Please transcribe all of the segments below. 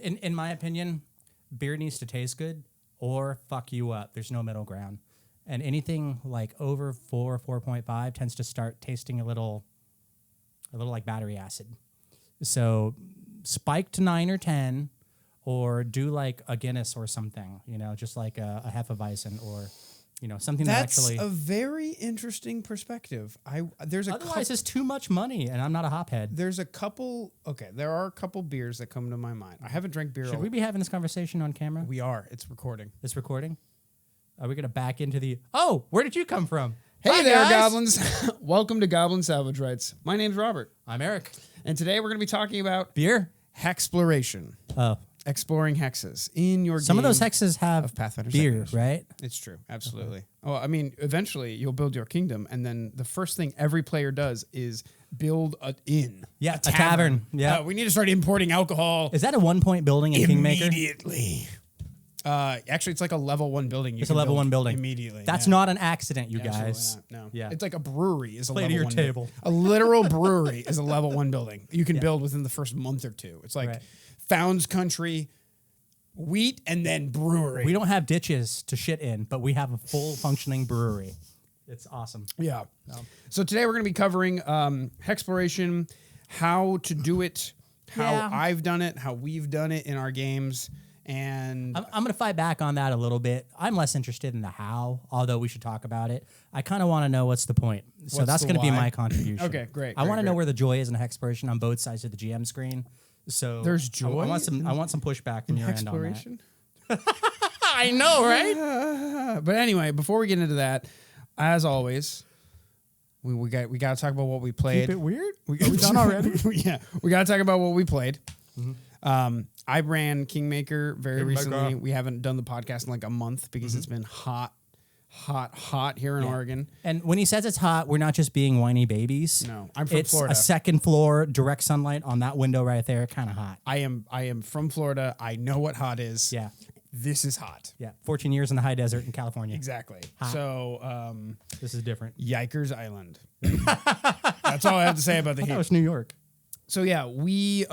in my opinion, beer needs to taste good or fuck you up. There's no middle ground. And anything like over 4.5 tends to start tasting a little like battery acid. So spike to 9 or 10, or do like a Guinness or something, just like a Hefeweizen or, something That's that actually... a very interesting perspective. Otherwise, it's too much money, and I'm not a hophead. There are a couple beers that come to my mind. I haven't drank beer. Should we be having this conversation on camera? We are. It's recording. It's recording? Are we going to back into the... Oh, where did you come from? Hey Hi, there, guys. goblins. Welcome to Goblin Salvage Rights. My name's Robert. I'm Erik. And today we're going to be talking about... Beer? Hexploration. Oh. Exploring hexes in your game. Some of those hexes have beer, right? It's true. Absolutely. Okay. Oh, I mean, eventually you'll build your kingdom, and then the first thing every player does is build an inn. Yeah, a tavern. Yeah. We need to start importing alcohol. Is that a 1-point building in Kingmaker? Immediately. Actually, it's like a level 1 building. It's a level 1 building. Immediately. That's not an accident, you guys. Not. No. Yeah. It's like a brewery is a Play level to your 1 table. A literal brewery is a level 1 building. You can build within the first month or two. It's like Founds Country, wheat, and then brewery. We don't have ditches to shit in, but we have a full functioning brewery. It's awesome. Yeah. So today we're going to be covering Hexploration, how to do it, how I've done it, how we've done it in our games. And I'm going to fight back on that a little bit. I'm less interested in the how, although we should talk about it. I kind of want to know what's the point. So that's going to be my contribution. Okay, great. I want to know where the joy is in Hexploration on both sides of the GM screen. So there's joy. I want some pushback from your end on that. I know, right? But anyway, before we get into that, as always, we got to talk about what we played. Keep it weird. Are we done already? Yeah, we got to talk about what we played. Mm-hmm. I ran Kingmaker very recently. We haven't done the podcast in like a month because it's been hot here in Oregon. And when he says it's hot, we're not just being whiny babies. No, I'm from Florida. It's a second floor, direct sunlight on that window right there, kind of hot. I am from Florida. I know what hot is. Yeah. This is hot. Yeah. 14 years in the high desert in California. Exactly. Hot. So this is different. Yikers Island. That's all I have to say about the heat. That was New York. So yeah, we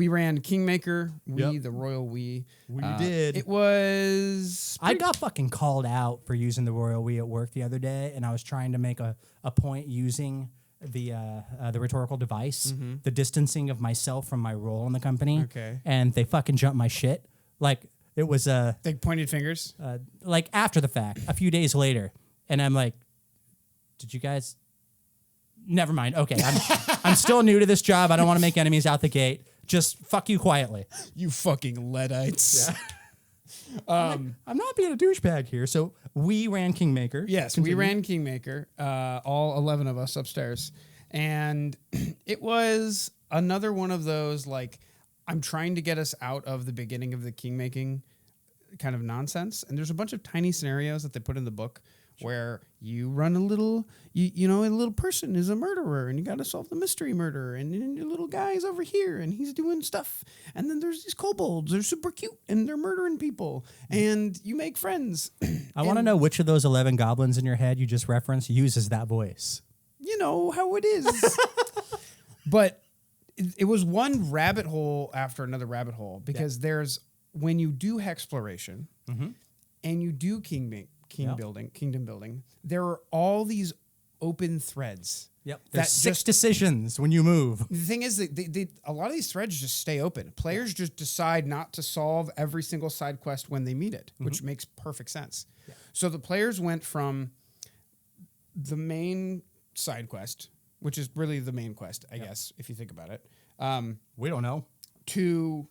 ran Kingmaker. The royal we. We did. It was... I got fucking called out for using the royal we at work the other day, and I was trying to make a point using the rhetorical device, the distancing of myself from my role in the company. Okay. And they fucking jumped my shit. Like, it was... They pointed fingers? Like, after the fact, a few days later. And I'm like, did you guys... Never mind. Okay, I'm still new to this job. I don't want to make enemies out the gate. Just fuck you quietly. You fucking Luddites. Yeah. I'm not being a douchebag here. So we ran Kingmaker. Yes, we ran Kingmaker, all 11 of us upstairs. And it was another one of those, like, I'm trying to get us out of the beginning of the Kingmaking kind of nonsense. And there's a bunch of tiny scenarios that they put in the book where you run a little, a little person is a murderer and you got to solve the mystery murder. And then your little guy's over here and he's doing stuff. And then there's these kobolds. They're super cute and they're murdering people. And you make friends. I want to know which of those 11 goblins in your head you just referenced uses that voice. You know how it is. But it was one rabbit hole after another rabbit hole because there's, when you do Hexploration and you do kingdom building, there are all these open threads. Yep. There's 6 decisions when you move. The thing is that a lot of these threads just stay open. Players just decide not to solve every single side quest when they meet it, which makes perfect sense. Yeah. So the players went from the main side quest, which is really the main quest, I guess, if you think about it. We don't know. To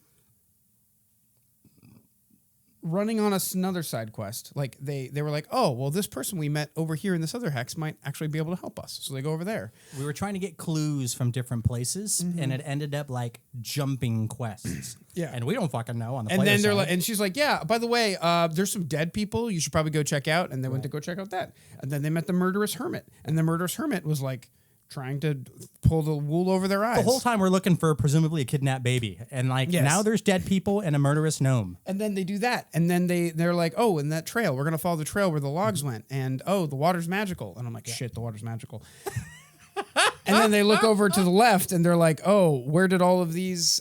running on another side quest. Like they were like, oh, well, this person we met over here in this other hex might actually be able to help us. So they go over there. We were trying to get clues from different places, and it ended up like jumping quests. Yeah. And we don't fucking know on the and player then they're side. like, and she's like, yeah, by the way, there's some dead people you should probably go check out. And they went to go check out that. And then they met the murderous hermit. And the murderous hermit was like trying to pull the wool over their eyes. The whole time we're looking for presumably a kidnapped baby. And like now there's dead people and a murderous gnome. And then they do that. And then they're like, oh, in that trail, we're going to follow the trail where the logs went. And oh, the water's magical. And I'm like, shit, the water's magical. And then they look over to the left and they're like, oh, where did all of these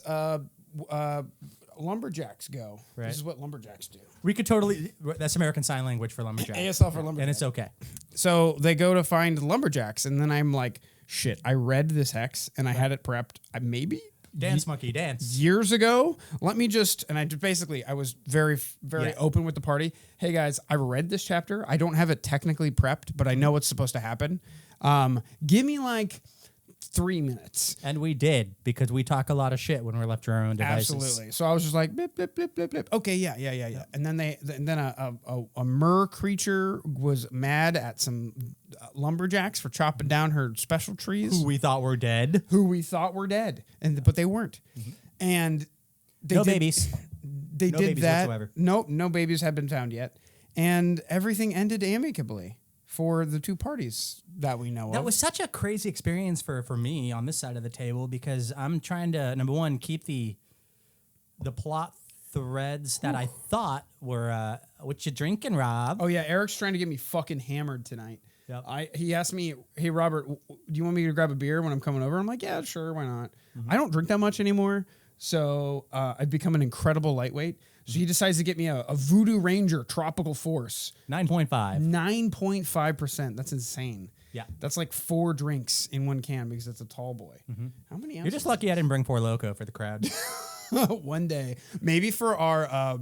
lumberjacks go. Right. This is what lumberjacks do. We could totally. That's American Sign Language for lumberjack. ASL for lumberjacks. And it's okay. So they go to find lumberjacks, and then I'm like, shit, I read this hex, and I had it prepped maybe Dance, monkey, dance. years ago. Let me just, and I just basically, I was very Yeah. open with the party. Hey guys, I read this chapter. I don't have it technically prepped, but I know what's supposed to happen. Give me like 3 minutes. And we did, because we talk a lot of shit when we're left to our own devices. Absolutely. So I was just like, blip, blip, blip, blip, blip. Okay, yeah. And then a mer creature was mad at some lumberjacks for chopping down her special trees. Who we thought were dead. Who we thought were dead, but they weren't. And they No did, babies. They No did babies that. whatsoever. No babies had been found yet, and everything ended amicably for the two parties that we know of. That was such a crazy experience for me on this side of the table, because I'm trying to, number one, keep the plot threads that I thought were, what you drinking, Rob? Oh yeah, Eric's trying to get me fucking hammered tonight. Yep. He asked me, "Hey Robert, do you want me to grab a beer when I'm coming over?" I'm like, "Yeah, sure, why not?" I don't drink that much anymore, so I've become an incredible lightweight. So he decides to get me a Voodoo Ranger Tropical Force, 9.5. 9.5%. That's insane. Yeah. That's like 4 drinks in one can because it's a tall boy. How many You're ounces? just lucky I didn't bring Four Loko for the crowd. One day, maybe for our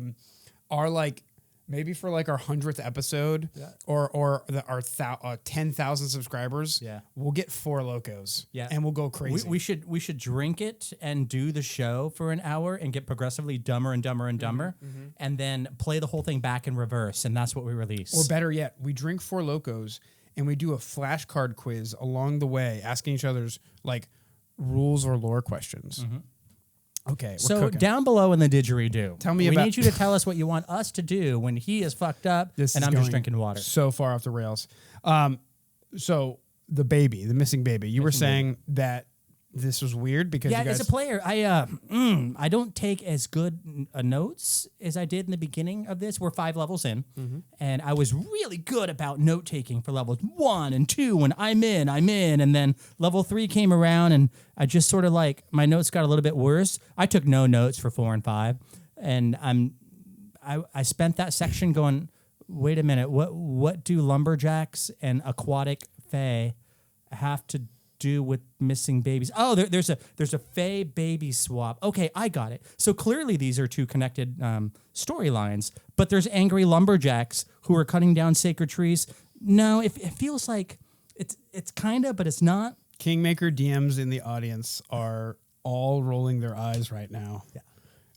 maybe for like our 100th episode, or our 10,000 subscribers, we'll get 4 locos, and we'll go crazy. We should drink it and do the show for an hour and get progressively dumber and dumber and dumber, and then play the whole thing back in reverse, and that's what we release. Or better yet, we drink 4 locos and we do a flashcard quiz along the way, asking each other's like rules or lore questions. Okay, so cooking. down below in the didgeridoo, Tell me we about- need you to tell us what you want us to do when he is fucked up This and is I'm just going drinking water. So far off the rails. So the missing baby. You were saying that this was weird because Yeah, you guys. as a player, I don't take as good notes as I did in the beginning of this. We're 5 levels in, and I was really good about note taking for levels 1 and 2. And I'm in, and then level 3 came around, and I just sort of like my notes got a little bit worse. I took no notes for 4 and 5, and I spent that section going, wait a minute, what do lumberjacks and aquatic fae have to do with missing babies? Oh, there's a fae baby swap. Okay, I got it. So clearly these are 2 connected storylines, but there's angry lumberjacks who are cutting down sacred trees. No, it feels like it's kind of, but it's not. Kingmaker DMs in the audience are all rolling their eyes right now. Yeah.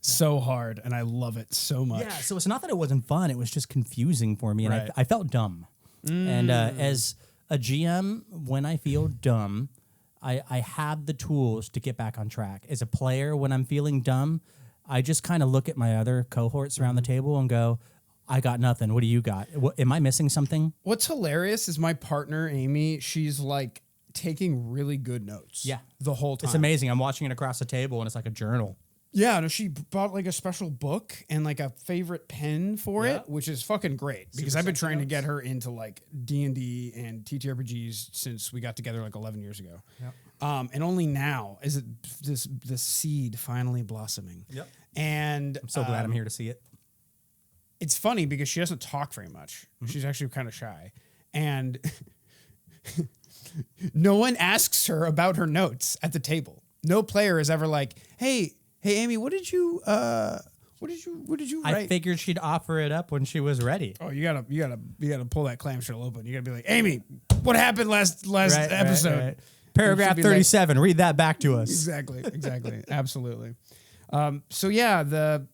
So hard, and I love it so much. Yeah, so it's not that it wasn't fun, it was just confusing for me, and Right. I felt dumb. And as a GM, when I feel dumb, I have the tools to get back on track. As a player, when I'm feeling dumb, I just kind of look at my other cohorts around the table and go, I got nothing. What do you got? Am I missing something? What's hilarious is my partner, Amy, she's like taking really good notes. Yeah. The whole time. It's amazing. I'm watching it across the table, and it's like a journal. Yeah, no, she bought like a special book and like a favorite pen for it, which is fucking great because I've been trying to get her into like D&D and TTRPGs since we got together like 11 years ago. Yep. And only now is it this seed finally blossoming. Yep. And I'm so glad I'm here to see it. It's funny because she doesn't talk very much. She's actually kind of shy. And no one asks her about her notes at the table. No player is ever like, Hey, Amy, what did you write? I figured she'd offer it up when she was ready. Oh, you gotta pull that clamshell open. You gotta be like, Amy, what happened last episode? Right. Paragraph 37. Read that back to us. Exactly. Absolutely. So yeah, the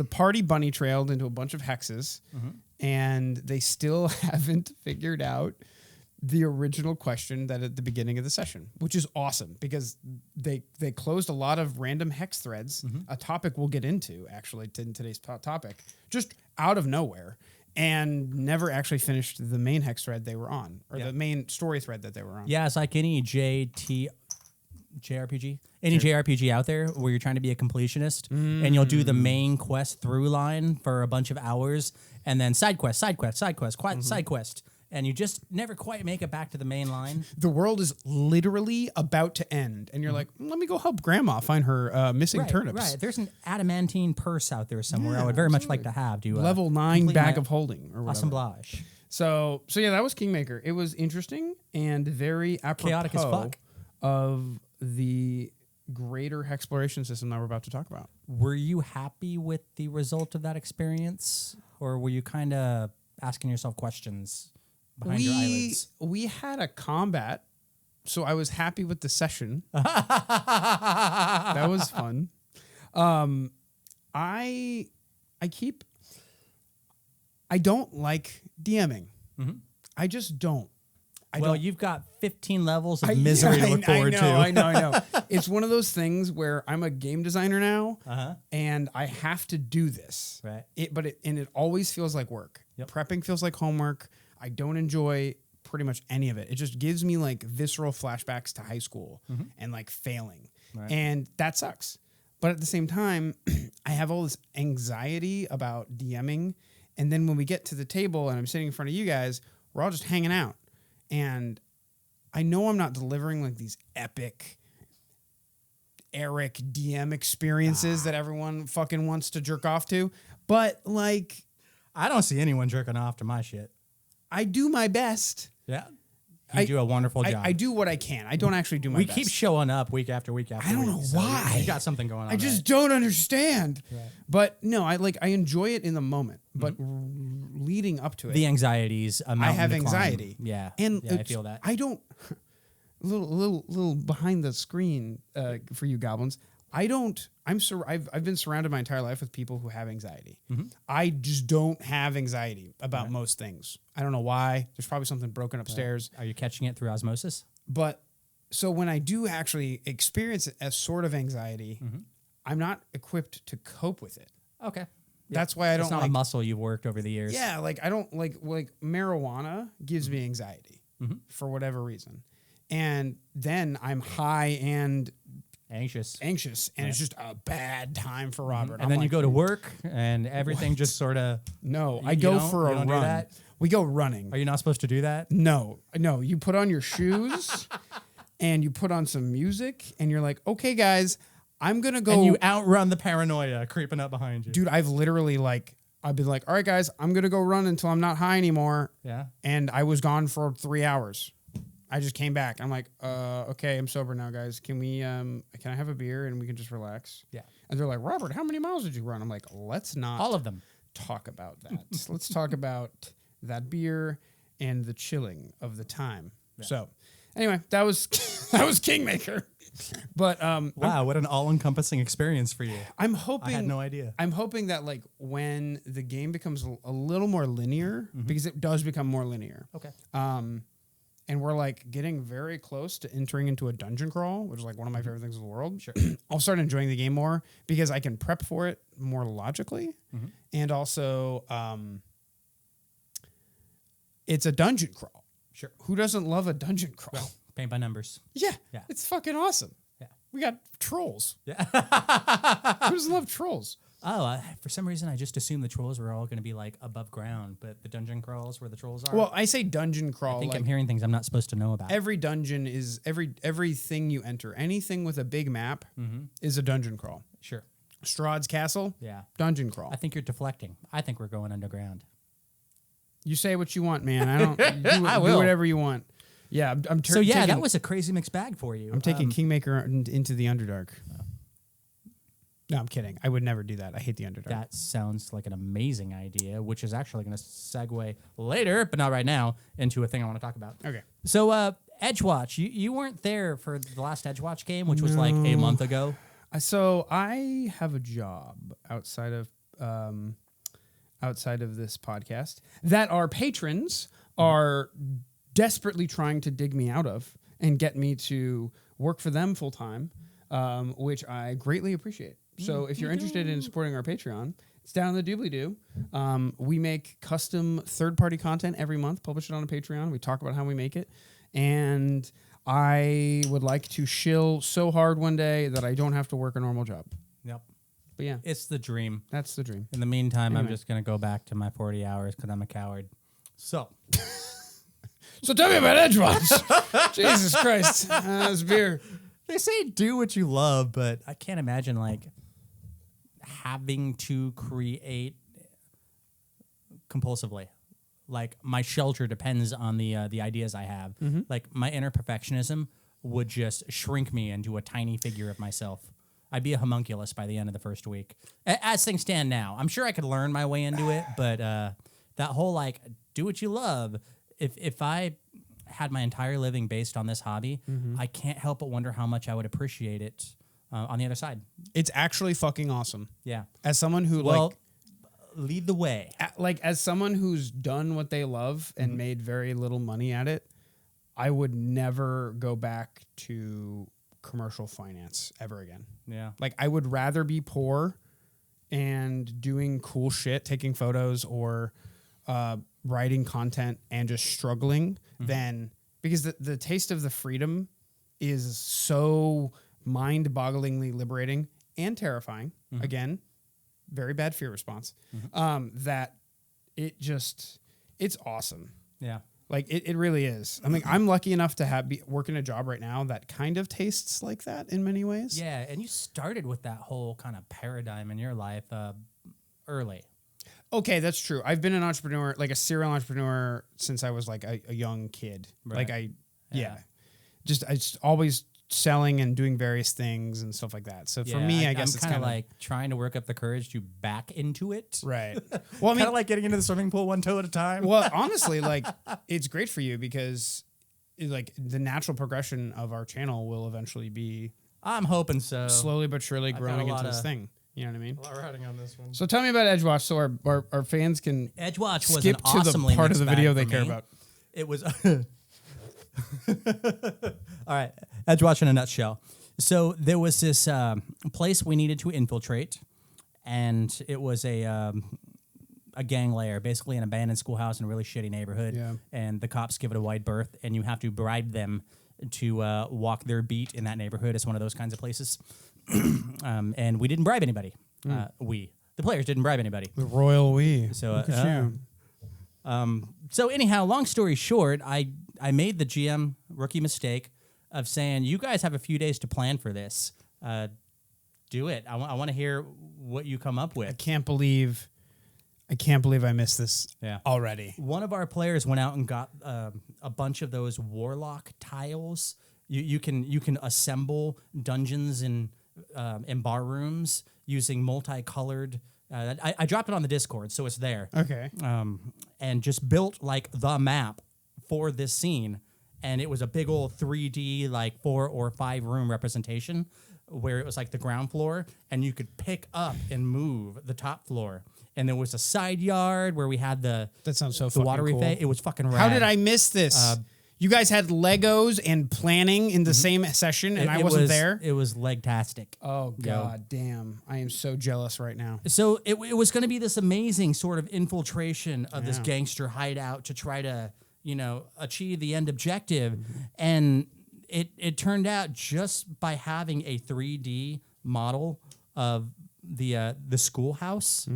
party bunny trailed into a bunch of hexes, and they still haven't figured out the original question that at the beginning of the session, which is awesome because they closed a lot of random hex threads, a topic we'll get into actually in today's topic, just out of nowhere, and never actually finished the main hex thread they were on, or the main story thread that they were on. Yeah, it's like any JRPG out there where you're trying to be a completionist and you'll do the main quest through line for a bunch of hours and then side quest, side quest, side quest, side quest. and you just never quite make it back to the main line. The world is literally about to end, and you're like, let me go help Grandma find her missing turnips. Right. There's an adamantine purse out there somewhere. Yeah, I would very much like to have. To level 9 complete bag my of holding or whatever. assemblage. So yeah, that was Kingmaker. It was interesting and very apropos Chaotic as fuck. of the greater Hexploration system that we're about to talk about. Were you happy with the result of that experience, or were you kind of asking yourself questions behind your eyelids? We had a combat, so I was happy with the session. That was fun. I don't like DMing. Mm-hmm. I just don't. You've got 15 levels of misery to look forward to. I know. It's one of those things where I'm a game designer now, and I have to do this. Right. It always feels like work. Yep. Prepping feels like homework. I don't enjoy pretty much any of it. It just gives me like visceral flashbacks to high school and like failing. Right. And that sucks. But at the same time, I have all this anxiety about DMing. And then when we get to the table and I'm sitting in front of you guys, we're all just hanging out. And I know I'm not delivering like these epic Erik DM experiences that everyone fucking wants to jerk off to. But like, I don't see anyone jerking off to my shit. I do my best. Yeah. You do a wonderful job. I do what I can. I don't actually do my best. We keep showing up week after week after week. I don't know why. You got something going on. I just don't understand. Right. But no, I enjoy it in the moment. But leading up to it, the anxieties. I have anxiety. Yeah. And I feel that. I don't. Little behind the screen for you goblins. I've been surrounded my entire life with people who have anxiety. I just don't have anxiety about most things. I don't know why. There's probably something broken upstairs. Are you catching it through osmosis? But so when I do actually experience it as sort of anxiety, I'm not equipped to cope with it. Okay. That's why I don't. It's not a muscle you've worked over the years. Yeah, like I don't like marijuana gives me anxiety for whatever reason, and then I'm high and anxious, and it's just a bad time for Robert. And then you go to work, and everything just sort of. No, I go for a run. We go running. Are you not supposed to do that? No. You put on your shoes, and you put on some music, and you're like, okay, guys, I'm gonna go. And you outrun the paranoia creeping up behind you, dude. I've been like, all right, guys, I'm gonna go run until I'm not high anymore. Yeah. And I was gone for 3 hours. I just came back. I'm like, okay, I'm sober now, guys. Can I have a beer and we can just relax? Yeah. And they're like, Robert, how many miles did you run? I'm like, let's not all of them talk about that. Let's talk about that beer and the chilling of the time. Yeah. So anyway, that was Kingmaker. But wow, what an all-encompassing experience for you. I'm hoping I had no idea. I'm hoping that like when the game becomes a little more linear, because it does become more linear. Okay. And we're like getting very close to entering into a dungeon crawl, which is like one of my favorite things in the world. Sure. I'll start enjoying the game more because I can prep for it more logically. And also, it's a dungeon crawl. Sure. Who doesn't love a dungeon crawl? Well, paint by numbers. Yeah. It's fucking awesome. Yeah. We got trolls. Yeah. Who doesn't love trolls? Oh, for some reason, I just assumed the trolls were all going to be like above ground, but the dungeon crawls where the trolls are. Well, I say dungeon crawl. I think I'm hearing things I'm not supposed to know about. Every dungeon is everything you enter. Anything with a big map is a dungeon crawl. Sure. Strahd's Castle. Yeah. Dungeon crawl. I think you're deflecting. I think we're going underground. You say what you want, man. I don't. I will. Do whatever you want. Yeah, I'm. So yeah, that was a crazy mixed bag for you. I'm taking Kingmaker into the Underdark. No, I'm kidding. I would never do that. I hate the Underdark. That sounds like an amazing idea, which is actually going to segue later, but not right now, into a thing I want to talk about. Okay. So Edgewatch, you weren't there for the last Edgewatch game, which was like a month ago. So I have a job outside of this podcast that our patrons are desperately trying to dig me out of and get me to work for them full time, which I greatly appreciate. So if you're interested in supporting our Patreon, it's down in the doobly-doo. We make custom third-party content every month, publish it on a Patreon. We talk about how we make it. And I would like to shill so hard one day that I don't have to work a normal job. Yep. But yeah. It's the dream. That's the dream. In the meantime, I'm just going to go back to my 40 hours because I'm a coward. So, So tell me about Edgewatch. Jesus Christ. This beer. They say do what you love, but I can't imagine like having to create compulsively. Like my shelter depends on the ideas I have. Like my inner perfectionism would just shrink me into a tiny figure of myself. I'd be a homunculus by the end of the first week. As things stand now, I'm sure I could learn my way into it, but that whole like do what you love. If I had my entire living based on this hobby, I can't help but wonder how much I would appreciate it on the other side. It's actually fucking awesome. Yeah. As someone who lead the way. As someone who's done what they love and made very little money at it, I would never go back to commercial finance ever again. Yeah. Like I would rather be poor and doing cool shit, taking photos or writing content and just struggling than, because the taste of the freedom is so mind-bogglingly liberating and terrifying. Again, very bad fear response. That it's awesome. Yeah. Like it really is. I mean, I'm lucky enough to be working a job right now that kind of tastes like that in many ways. Yeah, and you started with that whole kind of paradigm in your life early. Okay, that's true. I've been an entrepreneur, like a serial entrepreneur, since I was like a young kid. Right. Like I just always selling and doing various things and stuff like that. So for me, I guess it's kind of like trying to work up the courage to back into it. Right. Well, I mean, kind of like getting into the swimming pool one toe at a time. Well, honestly, like it's great for you because like the natural progression of our channel will eventually be, I'm hoping so. Slowly but surely growing into this thing. You know what I mean? A lot riding on this one. So tell me about Edgewatch so our fans can Edgewatch was skip an awesomely to the part of the video they for care me. about. It was all right. Edgewatch in a nutshell. So there was this place we needed to infiltrate, and it was a gang lair, basically an abandoned schoolhouse in a really shitty neighborhood. Yeah. And the cops give it a wide berth, and you have to bribe them to walk their beat in that neighborhood. It's one of those kinds of places. And we didn't bribe anybody. The players didn't bribe anybody. The royal we. So, look at you. So anyhow, long story short, I made the GM rookie mistake of saying, you guys have a few days to plan for this. Do it. I want to hear what you come up with. I can't believe I missed this already. One of our players went out and got a bunch of those warlock tiles. You can assemble dungeons in bar rooms using multicolored. I dropped it on the Discord, so it's there. Okay. And just built like the map for this scene, and it was a big old 3D like 4 or 5 room representation where it was like the ground floor, and you could pick up and move the top floor. And there was a side yard where we had the watery cool. It was fucking rad. How did I miss this? You guys had Legos and planning in the same session, and I wasn't there? It was legtastic. Oh, God damn. I am so jealous right now. So it was going to be this amazing sort of infiltration of this gangster hideout to try to, achieve the end objective. And it turned out just by having a 3D model of the schoolhouse,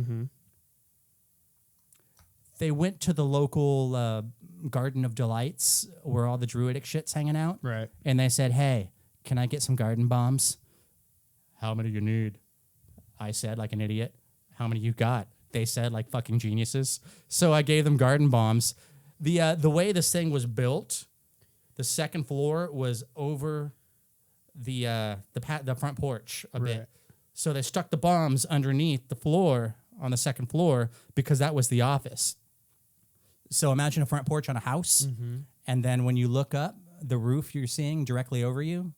they went to the local Garden of Delights where all the druidic shit's hanging out. Right. And they said, hey, can I get some garden bombs? How many you need? I said, like an idiot. How many you got? They said, like fucking geniuses. So I gave them garden bombs. The way this thing was built, the second floor was over the front porch a bit. So they stuck the bombs underneath the floor on the second floor because that was the office. So imagine a front porch on a house, and then when you look up, the roof you're seeing directly over you,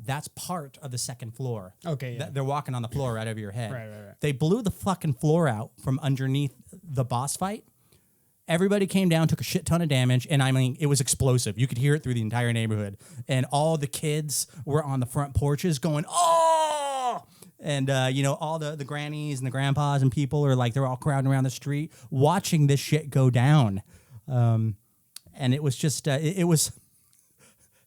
that's part of the second floor. Okay, yeah. They're walking on the floor right over your head. Right. They blew the fucking floor out from underneath the boss fight. Everybody came down, took a shit ton of damage, and I mean, it was explosive. You could hear it through the entire neighborhood. And all the kids were on the front porches going, oh! And, all the grannies and the grandpas and people are like, they're all crowding around the street watching this shit go down. And it was just, that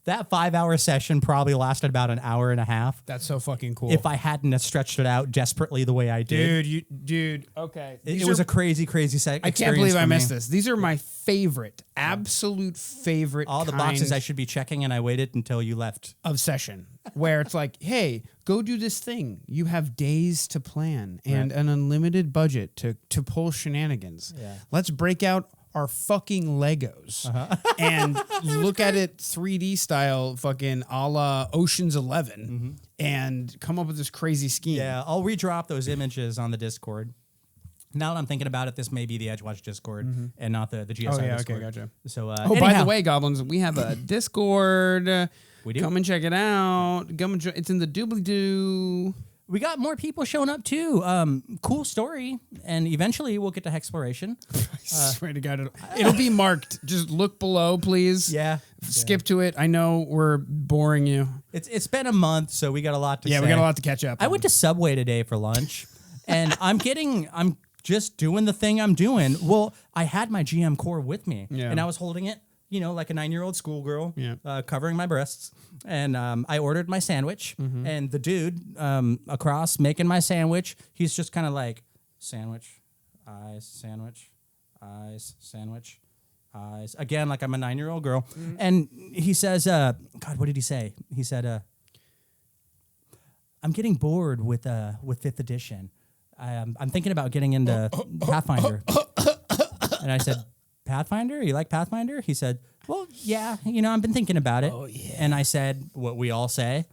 That 5-hour session probably lasted about an hour and a half. That's so fucking cool. If I hadn't have stretched it out desperately the way I did. Dude, okay. It was a crazy experience. I can't believe I missed this. These are my favorite, absolute favorite All the boxes I should be checking, and I waited until you left. Of session, where it's like, hey, go do this thing. You have days to plan and an unlimited budget to pull shenanigans. Yeah. Let's break out our fucking Legos and look at it 3D style, fucking a la Ocean's 11, and come up with this crazy scheme. Yeah, I'll redrop those images on the Discord. Now that I'm thinking about it, this may be the Edgewatch Discord and not the GSI Oh, yeah, Discord. okay, gotcha. So, by the way, Goblins, we have a Discord. We do? Come and check it out. It's in the doobly-doo. We got more people showing up too. Cool story, and eventually we'll get to Hexploration. I swear to God, it'll be marked. Just look below, please. Yeah. Skip to it. I know we're boring you. It's been a month, so we got a lot to say. Yeah, we got a lot to catch up I on. went to Subway today for lunch, and I'm just doing the thing I'm doing. Well, I had my GM core with me, and I was holding it, like a 9-year-old schoolgirl, covering my breasts. And I ordered my sandwich, and the dude across making my sandwich, he's just kind of like, sandwich, eyes, sandwich, eyes, sandwich, eyes. Again, like I'm a 9-year-old girl. And he says, God, what did he say? He said, I'm getting bored with 5th edition. I'm thinking about getting into Pathfinder. And I said, Pathfinder? You like Pathfinder? He said, well, yeah, I've been thinking about it. Oh, yeah. And I said, what we all say,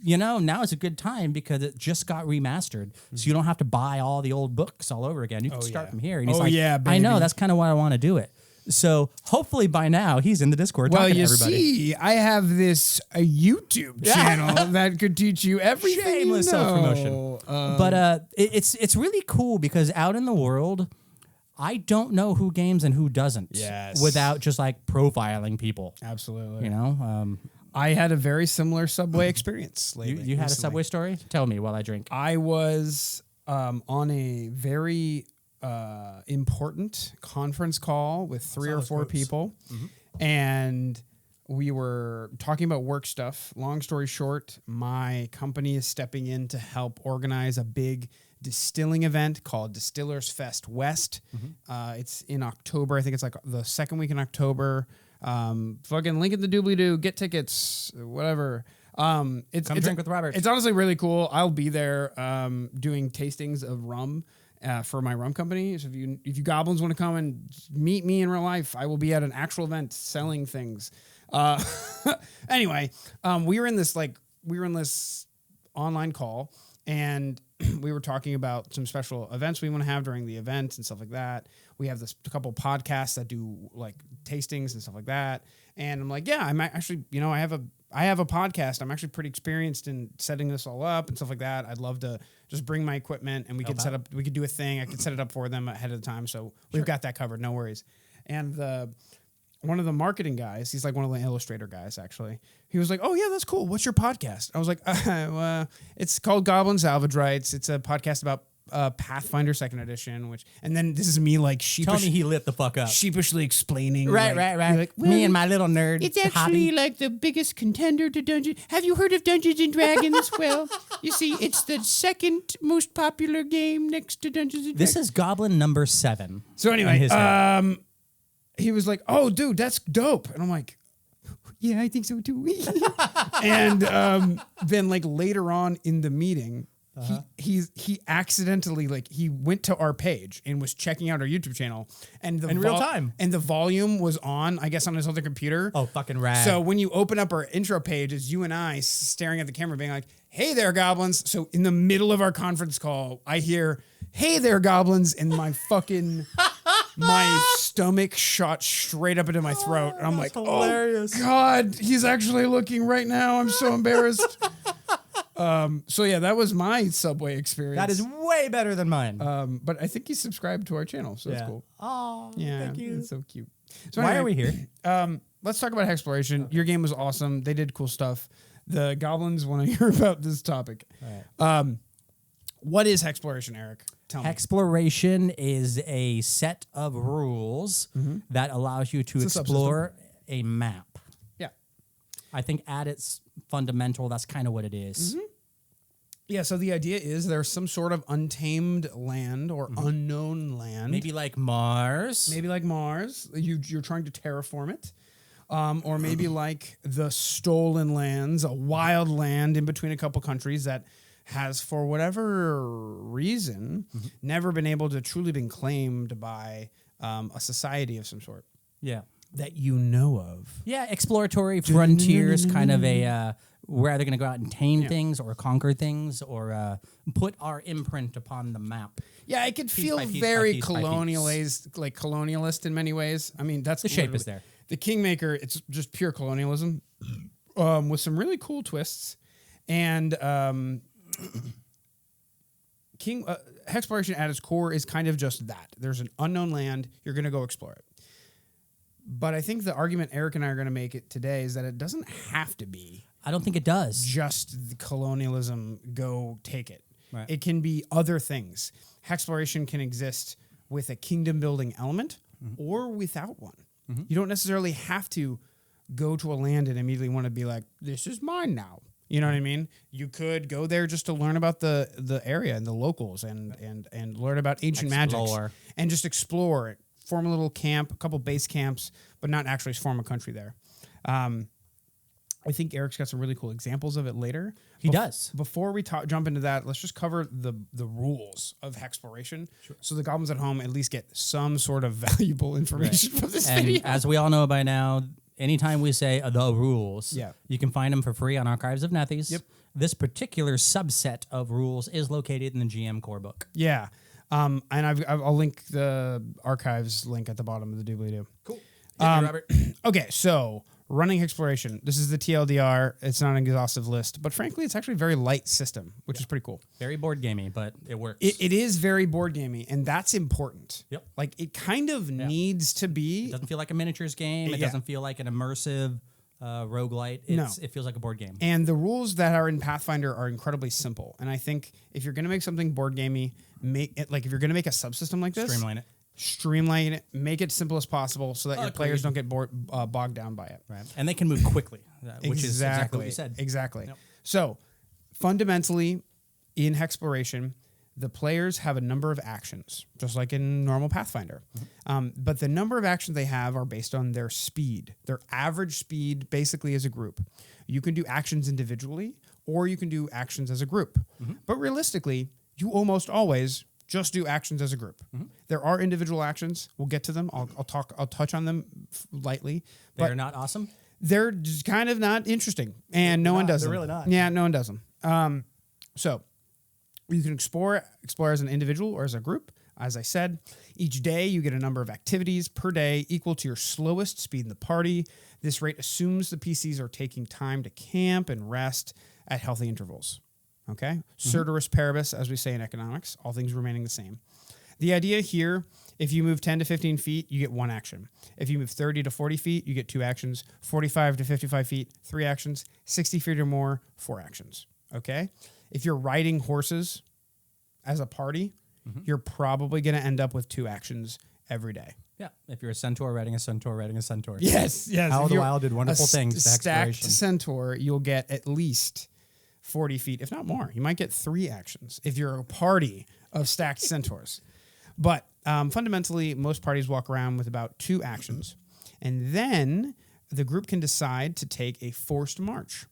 now is a good time because it just got remastered. So you don't have to buy all the old books all over again. You can start from here. And he's like, baby. I know, that's kind of why I want to do it. So hopefully by now he's in the Discord talking to everybody. Well, you see, I have this YouTube channel that could teach you everything. Shameless self-promotion. But it's really cool because out in the world, I don't know who games and who doesn't. Yes. Without just like profiling people. Absolutely. I had a very similar Subway experience lately. You had a Subway story? Tell me while I drink. I was on a very important conference call with 3 or 4 people, and we were talking about work stuff. Long story short, my company is stepping in to help organize a big distilling event called Distillers Fest West. It's in October. I think it's like the second week in October. Fucking link in the doobly-doo. Get tickets. Whatever. Come drink with Robert. It's honestly really cool. I'll be there doing tastings of rum for my rum company. So if you goblins want to come and meet me in real life, I will be at an actual event selling things. Anyway, we were in this online call, and we were talking about some special events we want to have during the events and stuff like that. We have a couple podcasts that do like tastings and stuff like that. And I'm like, yeah, I'm actually, I have a podcast. I'm actually pretty experienced in setting this all up and stuff like that. I'd love to just bring my equipment and we could do a thing. I could set it up for them ahead of the time. So we've got that covered. No worries. And one of the marketing guys, he's like one of the illustrator guys, actually. He was like, oh, yeah, that's cool. What's your podcast? I was like, it's called Goblin Salvage Rights. It's a podcast about Pathfinder 2nd Edition, and then this is me like Tell me he lit the fuck up. sheepishly explaining. Right. Like, well, me and my little nerd It's actually hobby. like the biggest contender to Dungeons. Have you heard of Dungeons and Dragons? Well, you see, it's the second most popular game next to Dungeons and Dragons. This is Goblin number 7. So anyway, he was like, "Oh, dude, that's dope," and I'm like, "Yeah, I think so too." And then like later on in the meeting, he accidentally he went to our page and was checking out our YouTube channel, and In real time. and the volume was on, I guess, on his other computer. Oh, fucking rad. So when you open up our intro page, it's you and I staring at the camera, being like, "Hey there, goblins!" So in the middle of our conference call, I hear, "Hey there, goblins," and my stomach shot straight up into my throat. And I'm like, hilarious. "Oh God, he's actually looking right now. I'm so embarrassed." So yeah, that was my Subway experience. That is way better than mine. But I think he's subscribed to our channel, so that's cool. Oh, Yeah, thank you. it's so cute. So Why anyway, are we here? Let's talk about Hexploration. Okay. Your game was awesome. They did cool stuff. The goblins want to hear about this topic. Right. What is Hexploration, Eric? Tell me. Hexploration is a set of rules that allows you to explore a map. Yeah. I think at its fundamental, that's kind of what it is. Yeah, so the idea is there's some sort of untamed land or unknown land. Maybe like Mars. Maybe like Mars. You're trying to terraform it. Or maybe like the stolen lands, a wild land in between a couple countries that has, for whatever reason, never been able to truly been claimed by a society of some sort. Yeah. That you know of. Yeah, exploratory frontiers, kind of a... we're either going to go out and tame things or conquer things or put our imprint upon the map. Yeah, it could feel by piece very by piece by colonialist in many ways. I mean, that's The shape is there. The Kingmaker, it's just pure colonialism with some really cool twists. And Hexploration at its core is kind of just that. There's an unknown land. You're going to go explore it. But I think the argument Erik and I are going to make it today is that it doesn't have to be. I don't think it does. Just the colonialism, go take it. Right. It can be other things. Hexploration can exist with a kingdom building element or without one. You don't necessarily have to go to a land and immediately want to be like, this is mine now. You know what I mean? You could go there just to learn about the area and the locals and learn about ancient magics and just explore it. Form a little camp, a couple base camps, but not actually form a country there. I think Erik's got some really cool examples of it later. He does. Before we jump into that, let's just cover the rules of Hexploration. Sure. So the goblins at home at least get some sort of valuable information from this video. As we all know by now, anytime we say the rules, you can find them for free on Archives of Nethies. Yep. This particular subset of rules is located in the GM core book. Yeah. And I'll link the archives link at the bottom of the doobly-doo. Cool. Thank you, Robert. Okay, so running Hexploration. This is the TLDR. It's not an exhaustive list, but frankly, it's actually a very light system, which is pretty cool. Very board gamey, but it works. It is very board gamey, and that's important. Yep. Like, it kind of needs to be. It doesn't feel like a miniatures game. It doesn't feel like an immersive roguelite. It feels like a board game. And the rules that are in Pathfinder are incredibly simple. And I think if you're going to make something board gamey, make it like if you're going to make a subsystem like this, streamline it, make it simple as possible so that your players don't get bogged down by it. Right. And they can move quickly, which is exactly what you said. Exactly. Yep. So fundamentally in Hexploration, the players have a number of actions, just like in normal Pathfinder. But the number of actions they have are based on their speed, their average speed basically as a group. You can do actions individually or you can do actions as a group. But realistically, you almost always just do actions as a group. There are individual actions. We'll get to them. I'll touch on them lightly. They're not awesome? They're just kind of not interesting. And no one does them. They're really not. Yeah, no one does them. So you can explore as an individual or as a group. As I said, each day you get a number of activities per day equal to your slowest speed in the party. This rate assumes the PCs are taking time to camp and rest at healthy intervals. Okay? Ceteris paribus, as we say in economics, all things remaining the same. The idea here, if you move 10 to 15 feet, you get one action. If you move 30 to 40 feet, you get 2 actions. 45 to 55 feet, 3 actions. 60 feet or more, 4 actions. Okay? If you're riding horses as a party, you're probably going to end up with 2 actions every day. Yeah. If you're a centaur riding a centaur riding a centaur. Yes. How the Wild did wonderful things to stacked Hexploration. centaur, you'll get at least 40 feet, if not more. You might get 3 actions if you're a party of stacked centaurs. But fundamentally, most parties walk around with about 2 actions. And then the group can decide to take a forced march.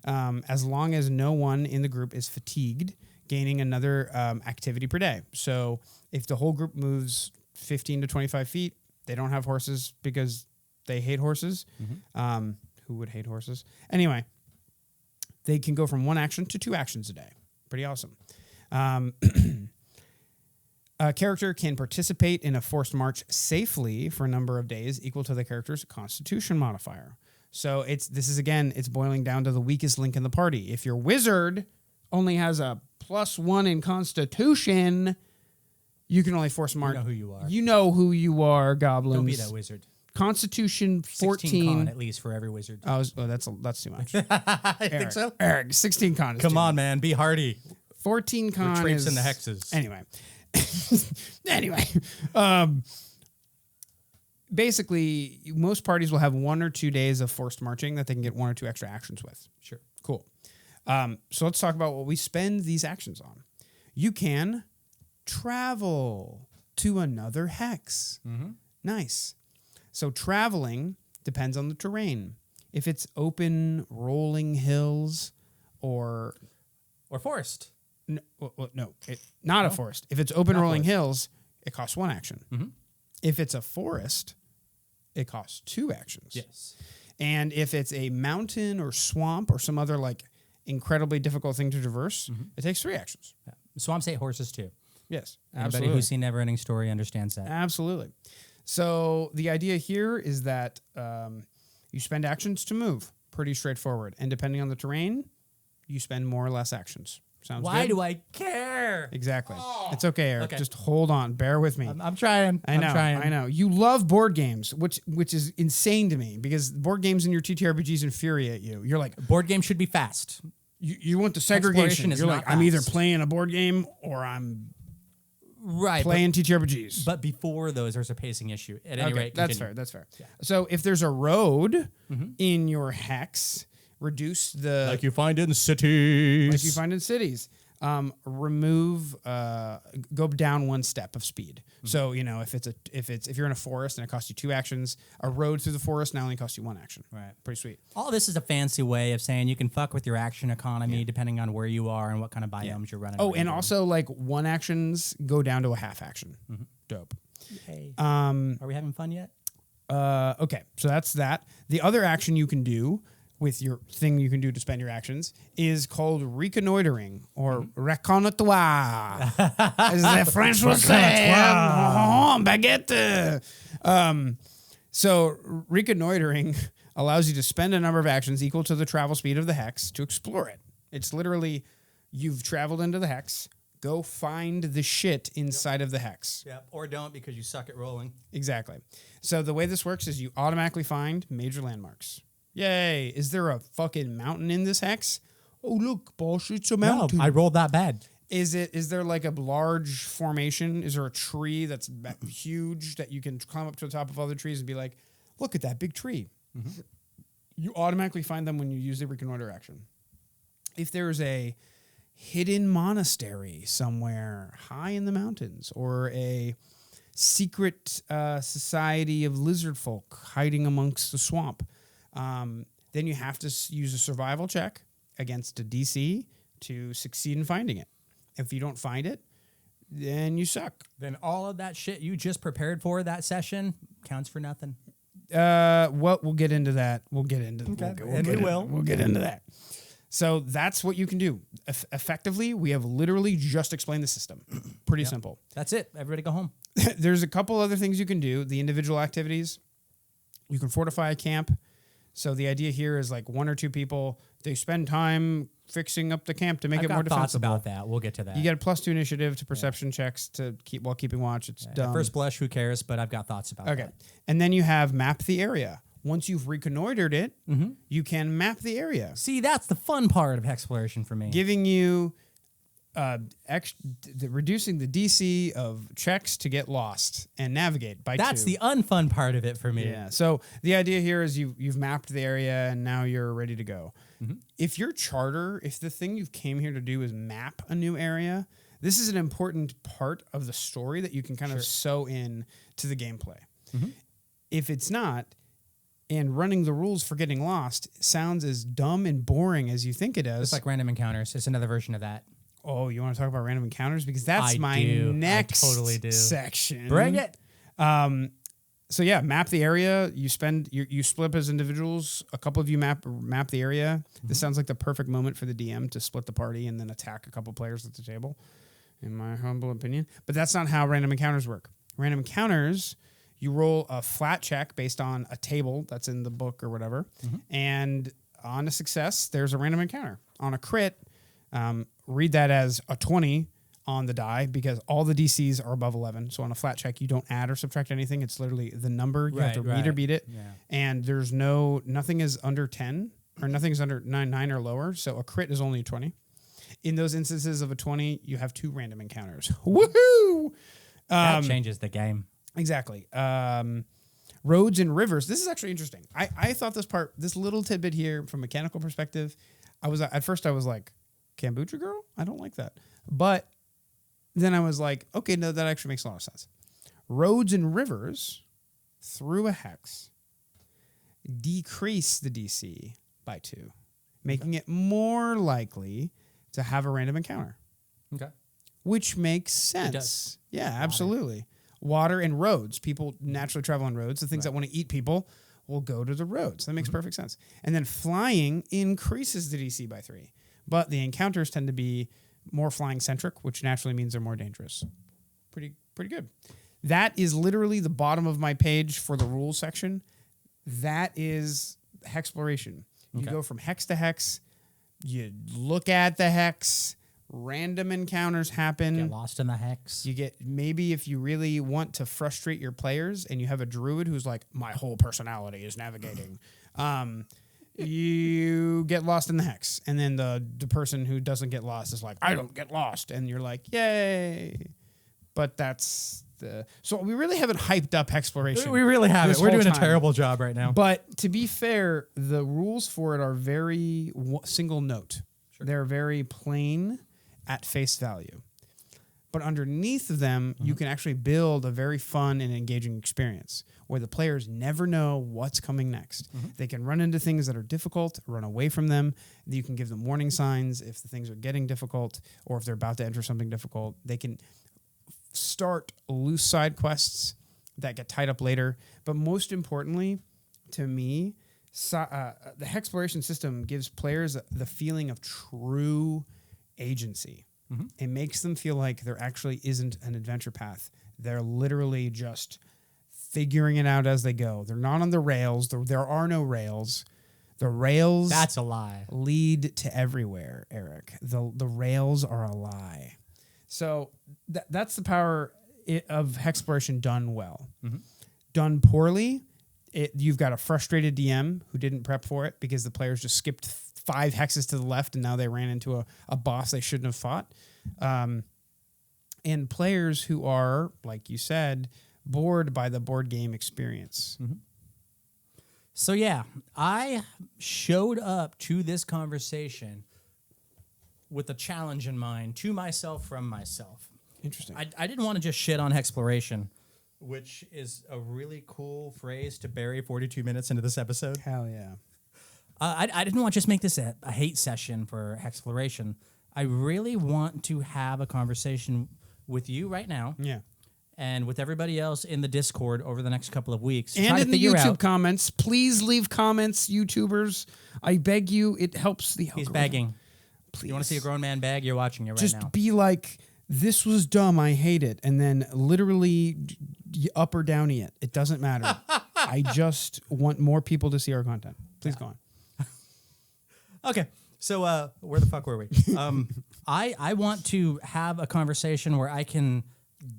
As long as no one in the group is fatigued, gaining another activity per day. So if the whole group moves 15 to 25 feet, they don't have horses because they hate horses. Who would hate horses? Anyway, they can go from 1 action to 2 actions a day. Pretty awesome. A character can participate in a forced march safely for a number of days equal to the character's constitution modifier. So it's boiling down to the weakest link in the party. If your wizard only has a +1 in constitution, you can only force march. You know who you are. You know who you are, goblins. Don't be that wizard. Constitution 14. 16 con at least for every wizard. That's too much. I think so. Erik, 16 con. Come on, man. Be hardy. 14 con We're traipsing is the hexes. Anyway. basically, most parties will have 1 or 2 days of forced marching that they can get 1 or 2 extra actions with. Sure. Cool. So let's talk about what we spend these actions on. You can travel to another hex. Nice. So traveling depends on the terrain. If it's open, rolling hills, or forest. Not a forest. If it's open, rolling hills, it costs 1 action. If it's a forest, it costs 2 actions. Yes. And if it's a mountain or swamp or some other like incredibly difficult thing to traverse, it takes 3 actions. Yeah. Swamps hate horses too. Yes, Anybody absolutely. who's seen Neverending Story understands that. Absolutely. So the idea here is that you spend actions to move. Pretty straightforward. And depending on the terrain, you spend more or less actions. Sounds Why good? do I care? Exactly. It's okay, Eric. Okay. Just hold on. Bear with me. I'm trying. I know. I'm trying. I know. You love board games, which is insane to me because board games and your TTRPGs infuriate you. You're like, Board game should be fast. you want the segregation. Hexploration is You're not like, I'm either fast. playing a board game or I'm Right. playing TTRPGs. But before those, there's a pacing issue. At any rate, that's continue. fair. That's fair. Yeah. So if there's a road in your hex, reduce the Like you find in cities. like you find in cities. Remove, go down 1 step of speed. So you know if you're in a forest and it costs you 2 actions, a road through the forest now only costs you 1 action. Right. Pretty sweet. All this is a fancy way of saying you can fuck with your action economy depending on where you are and what kind of biomes you're running. Oh, around and in. also like 1 actions go down to a half action. Dope. Hey, are we having fun yet? Okay, so that's that. The other action you can do with your thing you can do to spend your actions is called reconnoitering or reconnoitre, as the French will say. Baguette. So reconnoitering allows you to spend a number of actions equal to the travel speed of the hex to explore it. It's literally you've traveled into the hex, go find the shit inside of the hex. Yeah. Or don't because you suck at rolling. Exactly. So the way this works is you automatically find major landmarks. Yay. Is there a fucking mountain in this hex? Oh, look, boss, it's a mountain. No, I rolled that bad. Is there like a large formation? Is there a tree that's huge that you can climb up to the top of other trees and be like, look at that big tree? You automatically find them when you use the reconnoiter action. If there's a hidden monastery somewhere high in the mountains or a secret society of lizard folk hiding amongst the swamp, then you have to use a survival check against a DC to succeed in finding it. If you don't find it, then you suck. Then all of that shit you just prepared for that session counts for nothing. Well, we'll get into that. We'll get into We'll get into that. So that's what you can do. Effectively, we have literally just explained the system. Pretty simple. That's it. Everybody go home. There's a couple other things you can do. The individual activities. You can fortify a camp. So the idea here is like 1 or 2 people, they spend time fixing up the camp to make I've it more got thoughts defensible. about that. We'll get to that. You get a +2 initiative to perception checks to keep while keeping watch. It's At dumb. first blush, who cares? But I've got thoughts about Okay. that. And then you have map the area. Once you've reconnoitered it, you can map the area, See, that's the fun part of Hexploration for me. giving you reducing the DC of checks to get lost and navigate by 2. That's the unfun part of it for me. Yeah. So the idea here is you've mapped the area and now you're ready to go. If your charter, if the thing you came here to do is map a new area, this is an important part of the story that you can kind of sew in to the gameplay. If it's not, and running the rules for getting lost sounds as dumb and boring as you think it does. It's like random encounters. It's another version of that. Oh, you want to talk about random encounters? Because that's I my do. next I totally do. section. Bring it. So yeah, map the area. You split up as individuals. A couple of you map the area. This sounds like the perfect moment for the DM to split the party and then attack a couple players at the table, in my humble opinion. But that's not how random encounters work. Random encounters, you roll a flat check based on a table that's in the book or whatever, and on a success, there's a random encounter. On a crit, read that as a 20 on the die because all the DCs are above 11. So on a flat check, you don't add or subtract anything. It's literally the number. You have to meet or beat it. Yeah. And there's nothing is under 10 or nothing is under 9 or lower. So a crit is only a 20. In those instances of a 20, you have 2 random encounters. Woohoo! That changes the game. Exactly. Roads and rivers. This is actually interesting. I thought this little tidbit here from a mechanical perspective, at first I was like, kombucha girl? I don't like that. But then I was like, okay, no, that actually makes a lot of sense. Roads and rivers through a hex decrease the DC by 2, making it more likely to have a random encounter. Okay. Which makes sense. It does. Yeah, absolutely. Water and roads. People naturally travel on roads. The things that want to eat people will go to the roads. That makes perfect sense. And then flying increases the DC by 3. But the encounters tend to be more flying centric, which naturally means they're more dangerous. Pretty good. That is literally the bottom of my page for the rules section. That is Hexploration. You go from hex to hex. You look at the hex. Random encounters happen. Get lost in the hex. You get, maybe if you really want to frustrate your players and you have a druid who's like, my whole personality is navigating, you get lost in the hex. And then the person who doesn't get lost is like, I don't get lost. And you're like, yay. But that's so we really haven't hyped up Hexploration. We really haven't. We're doing a terrible job right now. But to be fair, the rules for it are very single note. Sure. They're very plain at face value. But underneath of them, you can actually build a very fun and engaging experience where the players never know what's coming next. They can run into things that are difficult, run away from them. You can give them warning signs if the things are getting difficult or if they're about to enter something difficult. They can start loose side quests that get tied up later. But most importantly, to me, the Hexploration system gives players the feeling of true agency. It makes them feel like there actually isn't an adventure path. They're literally just figuring it out as they go. They're not on the rails. There are no rails. The rails... That's a lie. ...lead to everywhere, Eric. The rails are a lie. So that's the power of Hexploration done well. Done poorly, you've got a frustrated DM who didn't prep for it because the players just skipped 5 hexes to the left and now they ran into a boss they shouldn't have fought. And players who are, like you said, bored by the board game experience. So yeah, I showed up to this conversation with a challenge in mind to myself from myself. Interesting. I didn't want to just shit on Hexploration, which is a really cool phrase to bury 42 minutes into this episode. Hell yeah. I didn't want to just make this a hate session for Hexploration. I really want to have a conversation with you right now. Yeah. And with everybody else in the Discord over the next couple of weeks. And in the YouTube comments. Please leave comments, YouTubers. I beg you. It helps the algorithm. He's begging. Please. You want to see a grown man beg? You're watching it right now. Just be like, this was dumb. I hate it. And then literally up or downy it. It doesn't matter. I just want more people to see our content. Please go on. Okay. So where the fuck were we? I want to have a conversation where I can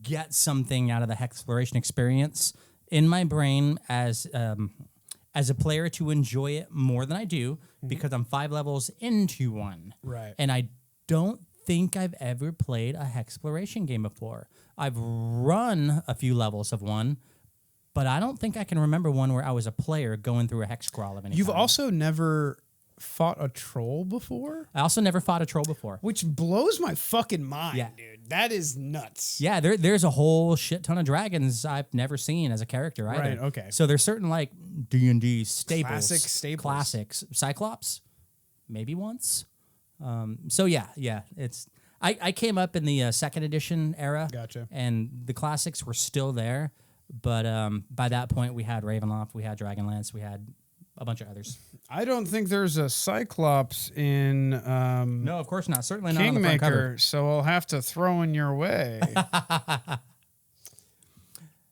get something out of the Hexploration experience in my brain as a player to enjoy it more than I do because I'm 5 levels into one. Right. And I don't think I've ever played a Hexploration game before. I've run a few levels of one, but I don't think I can remember one where I was a player going through a hex crawl of any You've kind. also never fought a troll before? I also never fought a troll before. Which blows my fucking mind, Yeah. dude. That is nuts. Yeah, there's a whole shit ton of dragons I've never seen as a character either. Right, okay. So there's certain like D&D staples. Classic staples. Classics. Cyclops, maybe once. So yeah, it's... I came up in the second edition era. Gotcha. And the classics were still there. But by that point, we had Ravenloft, we had Dragonlance, we had a bunch of others. I don't think there's a Cyclops in No, of course not. Certainly not on the front cover. Kingmaker, so I'll have to throw in your way.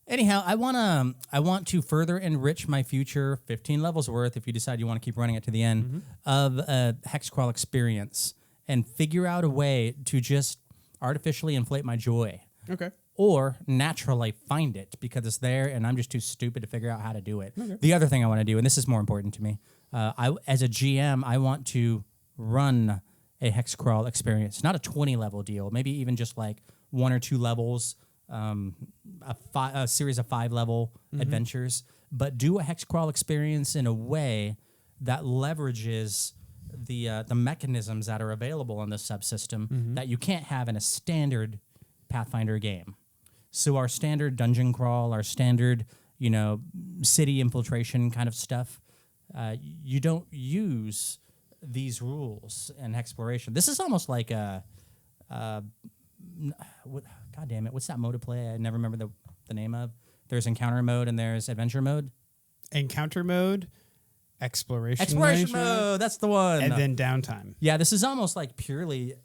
Anyhow, I want to further enrich my future 15 levels worth, if you decide you want to keep running it to the end, of a hex crawl experience and figure out a way to just artificially inflate my joy. Okay. Or naturally find it because it's there and I'm just too stupid to figure out how to do it. Okay. The other thing I want to do, and this is more important to me, as a GM, I want to run a hex crawl experience, not a 20 level deal, maybe even just like 1 or 2 levels, a series of 5 level adventures, but do a hex crawl experience in a way that leverages the mechanisms that are available in the subsystem that you can't have in a standard Pathfinder game. So our standard dungeon crawl, our standard, city infiltration kind of stuff, you don't use these rules in Hexploration. This is almost like God damn it, what's that mode of play? I never remember the name of. There's encounter mode and there's adventure mode. Encounter mode, exploration mode, that's the one. And then downtime. Yeah, this is almost like purely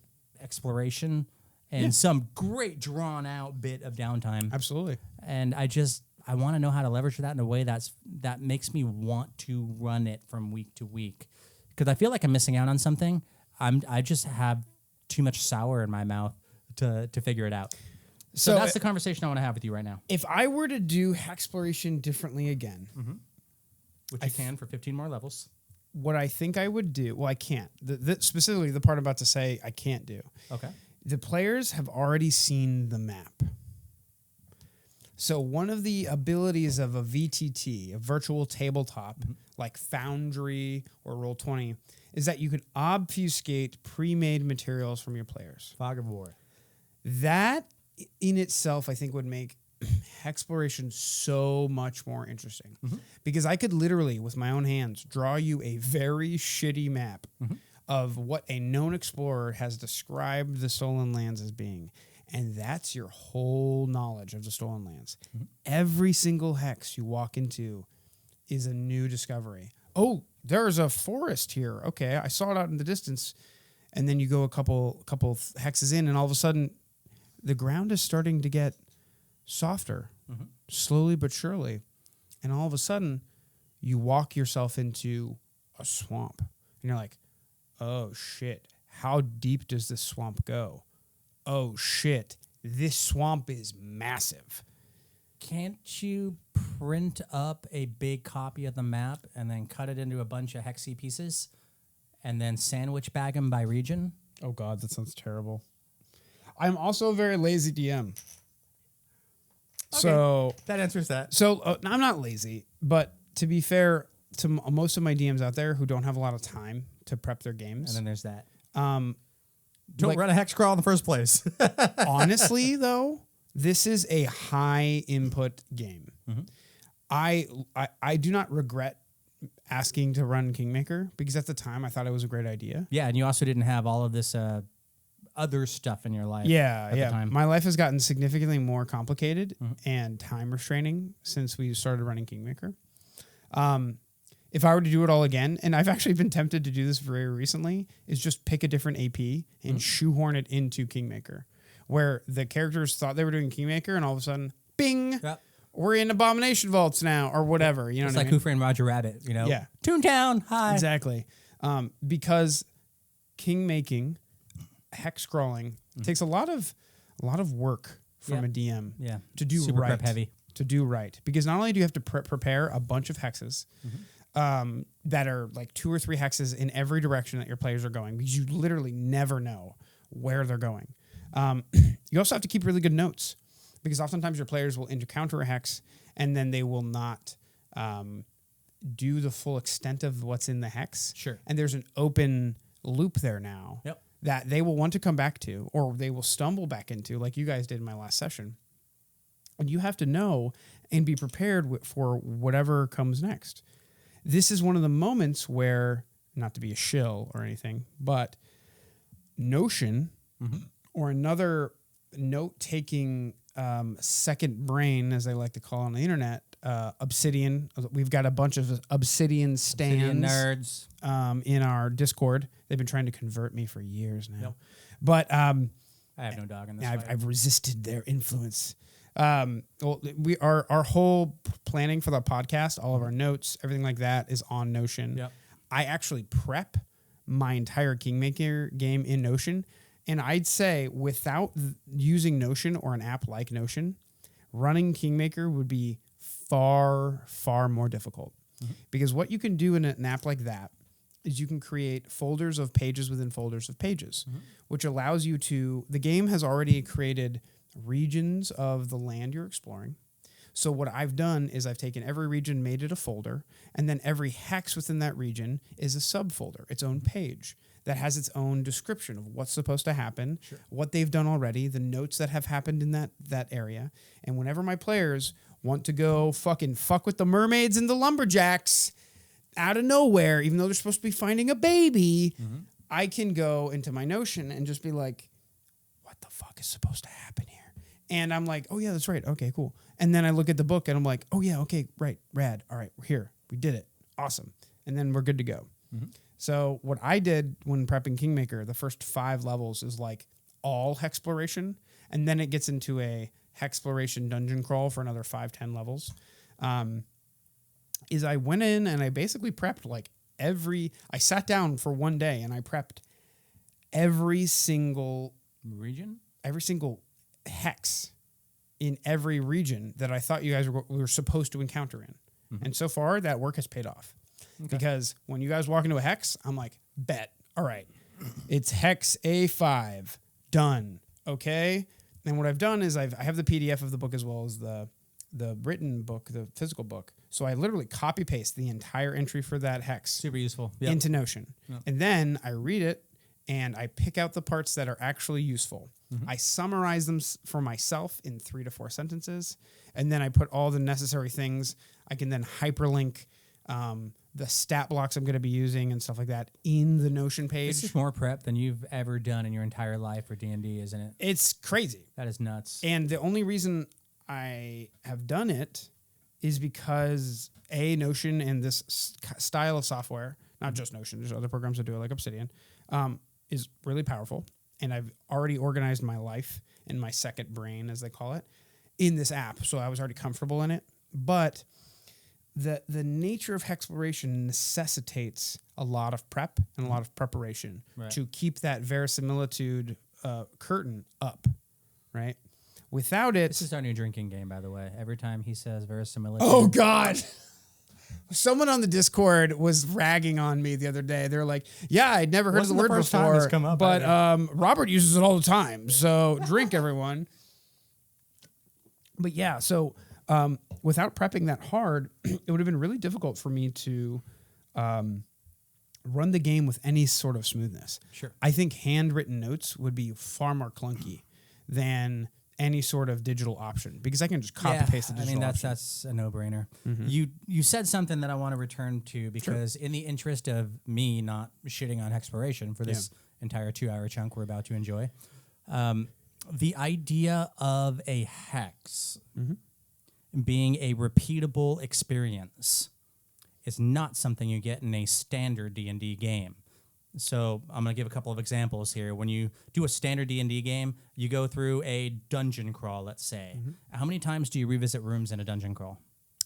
exploration and some great drawn out bit of downtime. Absolutely. And I want to know how to leverage that in a way that makes me want to run it from week to week, because I feel like I'm missing out on something. I just have too much sour in my mouth to figure it out. So that's the conversation I want to have with you right now. If I were to do Hexploration differently again, which you can for 15 more levels, what I think I would do, well, I can't. Specifically, the part I'm about to say, I can't do. Okay. The players have already seen the map. So one of the abilities of a VTT, a virtual tabletop, like Foundry or Roll20, is that you can obfuscate pre-made materials from your players. Fog of War. That in itself, I think, would make Hexploration so much more interesting. Because I could literally, with my own hands, draw you a very shitty map of what a known explorer has described the Stolen Lands as being. And that's your whole knowledge of the Stolen Lands. Every single hex you walk into is a new discovery. Oh, there's a forest here. Okay, I saw it out in the distance. And then you go a couple hexes in, and all of a sudden, the ground is starting to get softer, slowly but surely. And all of a sudden, you walk yourself into a swamp. And you're like, oh, shit. How deep does this swamp go? Oh, shit. This swamp is massive. Can't you print up a big copy of the map and then cut it into a bunch of hexy pieces and then sandwich bag them by region? Oh, God, that sounds terrible. I'm also a very lazy DM. Okay. So that answers that. So I'm not lazy, but to be fair to most of my DMs out there who don't have a lot of time to prep their games. And then there's that. Don't run a hex crawl in the first place. Honestly, though, this is a high input game. I do not regret asking to run Kingmaker because at the time I thought it was a great idea. Yeah, and you also didn't have all of this other stuff in your life. Yeah, at the time. My life has gotten significantly more complicated and time restraining since we started running Kingmaker. If I were to do it all again, and I've actually been tempted to do this very recently, is just pick a different AP and shoehorn it into Kingmaker, where the characters thought they were doing Kingmaker, and all of a sudden, bing, we're in Abomination Vaults now, or whatever. You know, it's what like I mean? Who Framed Roger Rabbit. You know, Yeah. Toontown, hi. Exactly, because Kingmaking, hex scrolling takes a lot of work from a DM. Yeah, to do super right, prep heavy. To do right, because not only do you have to prepare a bunch of hexes. That are like 2 or 3 hexes in every direction that your players are going, because you literally never know where they're going. You also have to keep really good notes, because oftentimes your players will encounter a hex and then they will not do the full extent of what's in the hex. Sure. And there's an open loop there now that they will want to come back to, or they will stumble back into, like you guys did in my last session. And you have to know and be prepared for whatever comes next. This is one of the moments where, not to be a shill or anything, but Notion or another note-taking second brain, as they like to call it on the internet, Obsidian. We've got a bunch of Obsidian stands nerds in our Discord. They've been trying to convert me for years now. But I have no dog in this fight. I've resisted their influence. Well, our whole planning for the podcast, all of our notes, everything like that is on Notion. Yep. I actually prep my entire Kingmaker game in Notion, and I'd say without using Notion or an app like Notion, running Kingmaker would be far, far more difficult. Because what you can do in an app like that is you can create folders of pages within folders of pages, which allows you to, the game has already created regions of the land you're exploring. So what I've done is I've taken every region, made it a folder, and then every hex within that region is a subfolder, its own page that has its own description of what's supposed to happen, what they've done already, the notes that have happened in that area. And whenever my players want to go fucking fuck with the mermaids and the lumberjacks out of nowhere, even though they're supposed to be finding a baby, I can go into my Notion and just be like, what the fuck is supposed to happen here? And I'm like, oh yeah, that's right. Okay, cool. And then I look at the book and I'm like, oh yeah, okay, right, rad. All right, we're here. We did it. Awesome. And then we're good to go. So what I did when prepping Kingmaker, the first 5 levels is like all Hexploration, and then it gets into a Hexploration dungeon crawl for another 5-10 levels. Is I went in and I basically prepped like I sat down for one day and I prepped every single region, every single hex in every region that I thought you guys were supposed to encounter in. And so far that work has paid off. Because when you guys walk into a hex, I'm like, bet. All right. It's hex A5. Done. Okay. And what I've done is I have the PDF of the book as well as the written book, the physical book. So I literally copy paste the entire entry for that hex. Super useful. Into Notion. And then I read it and I pick out the parts that are actually useful. I summarize them for myself in 3 to 4 sentences. And then I put all the necessary things. I can then hyperlink the stat blocks I'm going to be using and stuff like that in the Notion page. This is more prep than you've ever done in your entire life for D&D, isn't it? It's crazy. That is nuts. And the only reason I have done it is because Notion and this style of software, not just Notion, there's other programs that do it like Obsidian, is really powerful. And I've already organized my life in my second brain, as they call it, in this app. So I was already comfortable in it. But the nature of Hexploration necessitates a lot of prep and a lot of preparation to keep that verisimilitude curtain up, right? Without it... This is our new drinking game, by the way. Every time he says verisimilitude... Oh, God! Someone on the Discord was ragging on me the other day. They were like, yeah, I'd never heard of the word before, come up, but Robert uses it all the time, so drink, everyone. But yeah, so... without prepping that hard, it would have been really difficult for me to run the game with any sort of smoothness. Sure. I think handwritten notes would be far more clunky than any sort of digital option because I can just copy paste the digital option. That's a no-brainer. You said something that I want to return to because in the interest of me not shitting on Hexploration for this entire 2-hour chunk we're about to enjoy, the idea of a hex being a repeatable experience is not something you get in a standard D&D game. So I'm going to give a couple of examples here. When you do a standard D&D game, you go through a dungeon crawl, let's say. How many times do you revisit rooms in a dungeon crawl?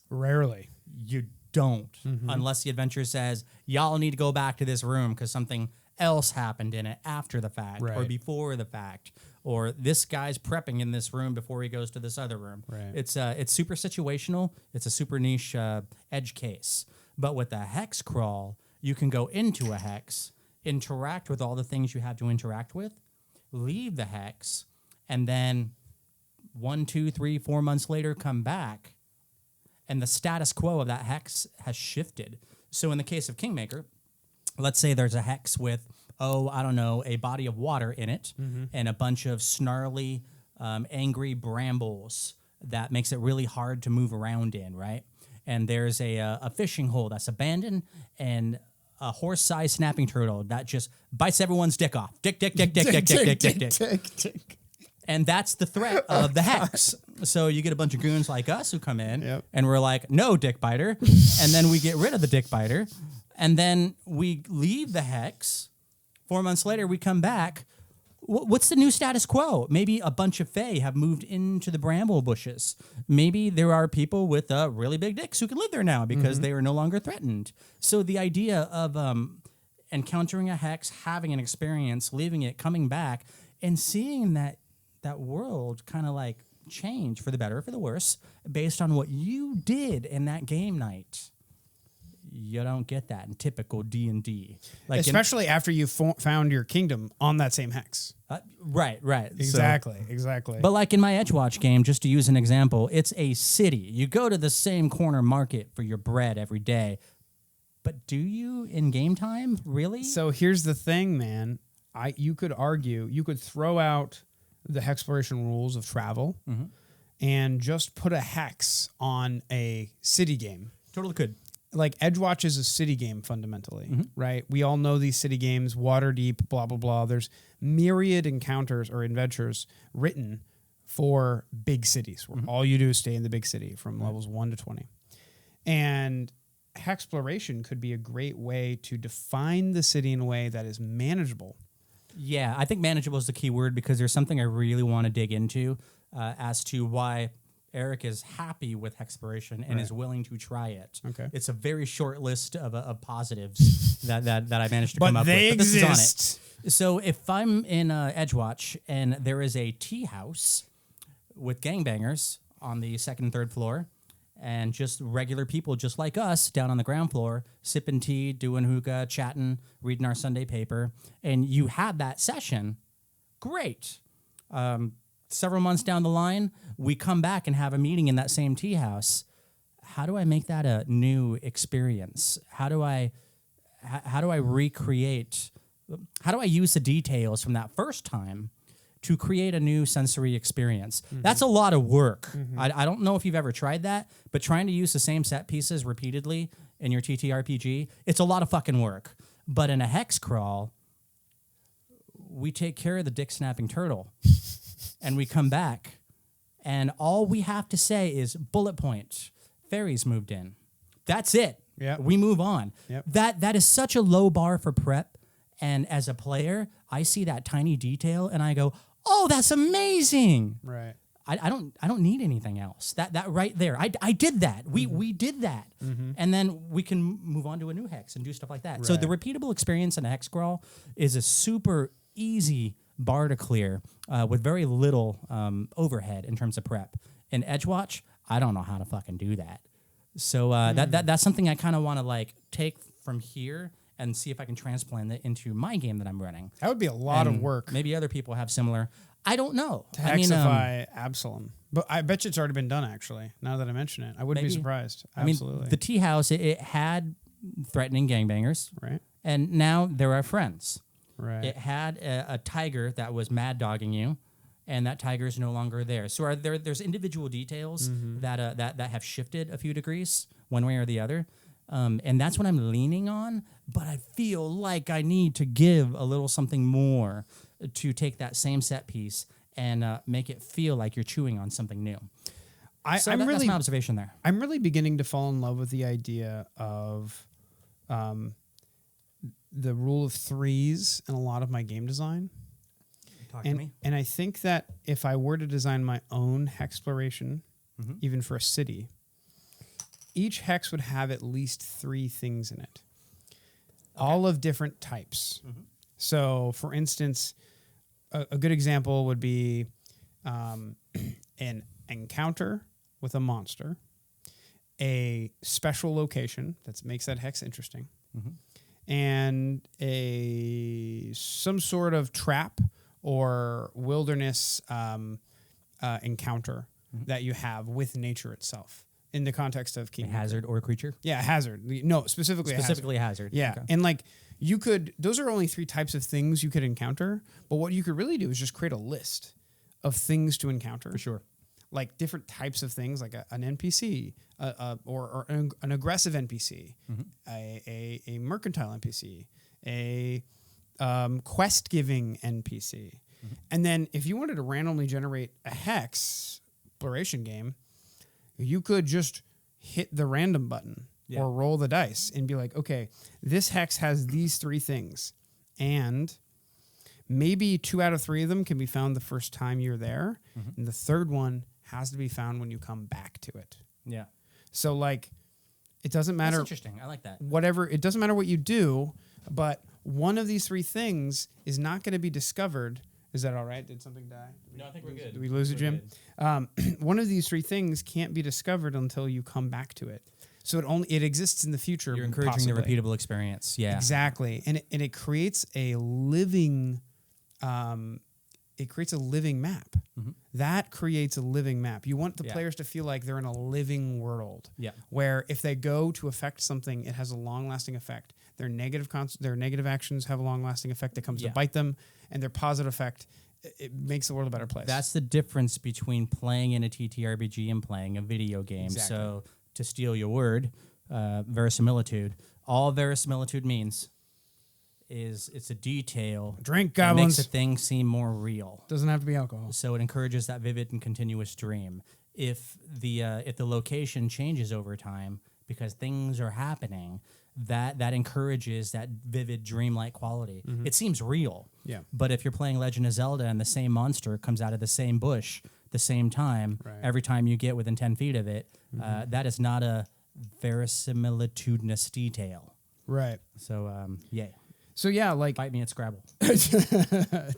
Rarely. You don't, unless the adventure says, y'all need to go back to this room because something else happened in it after the fact or before the fact. Or this guy's prepping in this room before he goes to this other room. It's super situational. It's a super niche edge case. But with a hex crawl, you can go into a hex, interact with all the things you have to interact with, leave the hex, and then 1, 2, 3, 4 months later come back, and the status quo of that hex has shifted. So in the case of Kingmaker, let's say there's a hex with a body of water in it and a bunch of snarly, angry brambles that makes it really hard to move around in, right? And there's a fishing hole that's abandoned and a horse-sized snapping turtle that just bites everyone's dick off. Dick. And that's the threat of the hex. So you get a bunch of goons like us who come in and we're like, no, dick biter. And then we get rid of the dick biter. And then we leave the hex. 4 months later, we come back. What's the new status quo? Maybe a bunch of fae have moved into the bramble bushes. Maybe there are people with really big dicks who can live there now because they are no longer threatened. So the idea of encountering a hex, having an experience, leaving it, coming back, and seeing that world kind of like change for the better or for the worse based on what you did in that game night. you don't get that in typical D&D. Like Especially after you found your kingdom on that same hex. Right. Exactly. But like in my Edgewatch game, just to use an example, it's a city. You go to the same corner market for your bread every day. But do you in game time? Really? So here's the thing, man. You could argue, you could throw out the Hexploration rules of travel and just put a hex on a city game. Totally could. Like Edgewatch is a city game fundamentally, right? We all know these city games, Waterdeep, blah, blah, blah. There's myriad encounters or adventures written for big cities where all you do is stay in the big city from levels 1 to 20. And Hexploration could be a great way to define the city in a way that is manageable. Yeah, I think manageable is the key word because there's something I really want to dig into as to why Erik is happy with Hexploration and is willing to try it. Okay. It's a very short list of positives that I managed to come up with. But they exist. So if I'm in Edgewatch and there is a tea house with gangbangers on the second and third floor and just regular people just like us down on the ground floor, sipping tea, doing hookah, chatting, reading our Sunday paper, and you have that session, great. Several months down the line, we come back and have a meeting in that same tea house. How do I make that a new experience? How do I recreate? How do I use the details from that first time to create a new sensory experience? That's a lot of work. I don't know if you've ever tried that, but trying to use the same set pieces repeatedly in your TTRPG, it's a lot of fucking work. But in a hex crawl, we take care of the dick snapping turtle. And we come back, and all we have to say is bullet point. Fairies moved in. That's it. Yeah. We move on. Yep. That is such a low bar for prep. And as a player, I see that tiny detail, and I go, "Oh, that's amazing!" Right. I don't need anything else. That right there. I did that. We did that, and then we can move on to a new hex and do stuff like that. So the repeatable experience in a hex crawl is a super easy bar to clear with very little overhead in terms of prep. In Edgewatch, I don't know how to fucking do that. So that's something I kind of want to like take from here and see if I can transplant it into my game that I'm running. That would be a lot of work. Maybe other people have similar. I don't know. To hexify Absalom. But I bet you it's already been done, actually, now that I mention it. I wouldn't be surprised. Absolutely. I mean, the tea house, it had threatening gangbangers. Right. And now there are friends. Right. It had a tiger that was mad dogging you, and that tiger is no longer there. So there's individual details that have shifted a few degrees one way or the other, and that's what I'm leaning on. But I feel like I need to give a little something more to take that same set piece and make it feel like you're chewing on something new. That's my observation there. I'm really beginning to fall in love with the idea of the rule of threes in a lot of my game design. Talk to me. And I think that if I were to design my own Hexploration, even for a city, each hex would have at least 3 things in it, all of different types. So, for instance, a good example would be an encounter with a monster, a special location that makes that hex interesting, and some sort of trap or wilderness encounter that you have with nature itself in the context of King Hazard or creature? Yeah, hazard. No, specifically a hazard. Yeah, Okay. and like those are only 3 types of things you could encounter, but what you could really do is just create a list of things to encounter. For sure. Like different types of things, like an NPC, or an aggressive NPC, a mercantile NPC, a quest-giving NPC. And then if you wanted to randomly generate a Hexploration game, you could just hit the random button or roll the dice and be like, okay, this hex has these 3 things. And maybe 2 out of 3 of them can be found the first time you're there. And the third one has to be found when you come back to it. Yeah. So like, it doesn't matter. That's interesting. I like that. It doesn't matter what you do, but one of these 3 things is not going to be discovered. Is that all right? Did something die? No, I think we're good. Did we lose it, Jim? One of these 3 things can't be discovered until you come back to it. So it exists in the future. You're encouraging the possibly. repeatable experience. Yeah. Exactly. And it creates a living map. Mhm. That creates a living map. You want the Yeah. players to feel like they're in a living world. Yeah. Where if they go to affect something, it has a long-lasting effect. Their negative actions have a long-lasting effect that comes to Yeah. bite them, and their positive effect, it makes the world a better place. That's the difference between playing in a TTRPG and playing a video game. Exactly. So, to steal your word, verisimilitude, all verisimilitude means is it's a detail Drink, that goblins. makes a thing seem more real. Doesn't have to be alcohol. So it encourages that vivid and continuous dream. If the location changes over time because things are happening, that encourages that vivid dreamlike quality. It seems real. Yeah. But if you're playing Legend of Zelda and the same monster comes out of the same bush the same time, Right. every time you get within 10 feet of it, that is not a verisimilitudinous detail. Right. So, yay. So yeah, like Fight me at Scrabble.